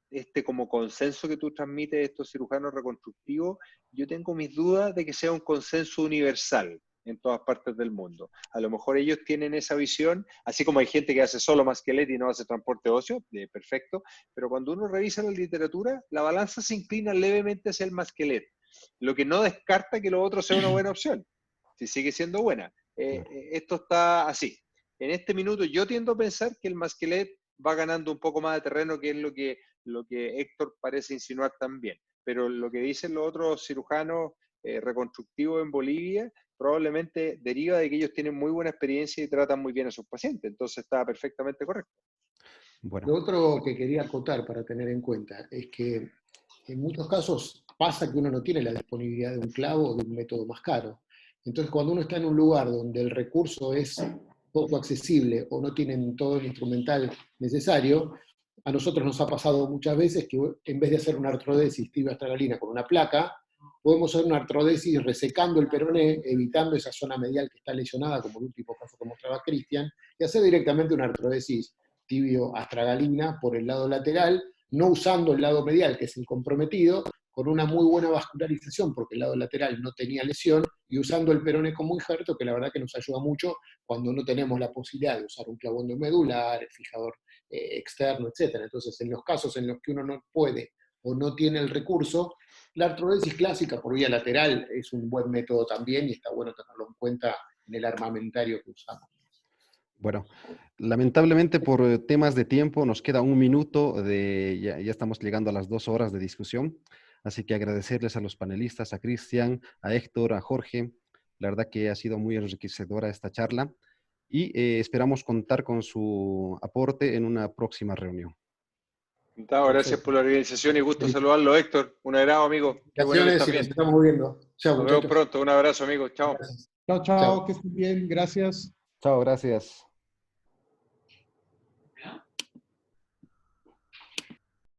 este como consenso que tú transmites de estos cirujanos reconstructivos. Yo tengo mis dudas de que sea un consenso universal en todas partes del mundo. A lo mejor ellos tienen esa visión, así como hay gente que hace solo masquelete y no hace transporte óseo, perfecto, pero cuando uno revisa la literatura, la balanza se inclina levemente hacia el masquelete, lo que no descarta que lo otro sea una buena opción, si sigue siendo buena. Esto está así. En este minuto yo tiendo a pensar que el masquelete va ganando un poco más de terreno, que es lo que Héctor parece insinuar también. Pero lo que dicen los otros cirujanos reconstructivos en Bolivia probablemente deriva de que ellos tienen muy buena experiencia y tratan muy bien a sus pacientes. Entonces está perfectamente correcto. Bueno, Lo otro que quería acotar para tener en cuenta es que en muchos casos pasa que uno no tiene la disponibilidad de un clavo o de un método más caro. Entonces, cuando uno está en un lugar donde el recurso es poco accesible o no tienen todo el instrumental necesario, a nosotros nos ha pasado muchas veces que en vez de hacer una artrodesis tibio-astragalina con una placa, podemos hacer una artrodesis resecando el peroné, evitando esa zona medial que está lesionada, como el último caso que mostraba Cristian, y hacer directamente una artrodesis tibio-astragalina por el lado lateral, no usando el lado medial, que es el comprometido, con una muy buena vascularización, porque el lado lateral no tenía lesión, y usando el peroné como injerto, que la verdad que nos ayuda mucho cuando no tenemos la posibilidad de usar un clavón de medular, el fijador externo, etc. Entonces, en los casos en los que uno no puede o no tiene el recurso, la artrodesis clásica por vía lateral es un buen método también, y está bueno tenerlo en cuenta en el armamentario que usamos. bueno, lamentablemente por temas de tiempo nos queda un minuto, ya estamos llegando a las 2 horas de discusión, así que agradecerles a los panelistas, a Cristian, a Héctor, a Jorge. La verdad que ha sido muy enriquecedora esta charla y esperamos contar con su aporte en una próxima reunión. Gracias por la organización y gusto saludarlo, Héctor. Un agrado, amigo. Qué bueno que estás Y nos bien. estamos viendo. Chao, Nos vemos muchachos. pronto. Un abrazo, amigo. Chao. Gracias. Chao, chao, que estén bien, gracias. Chao, gracias.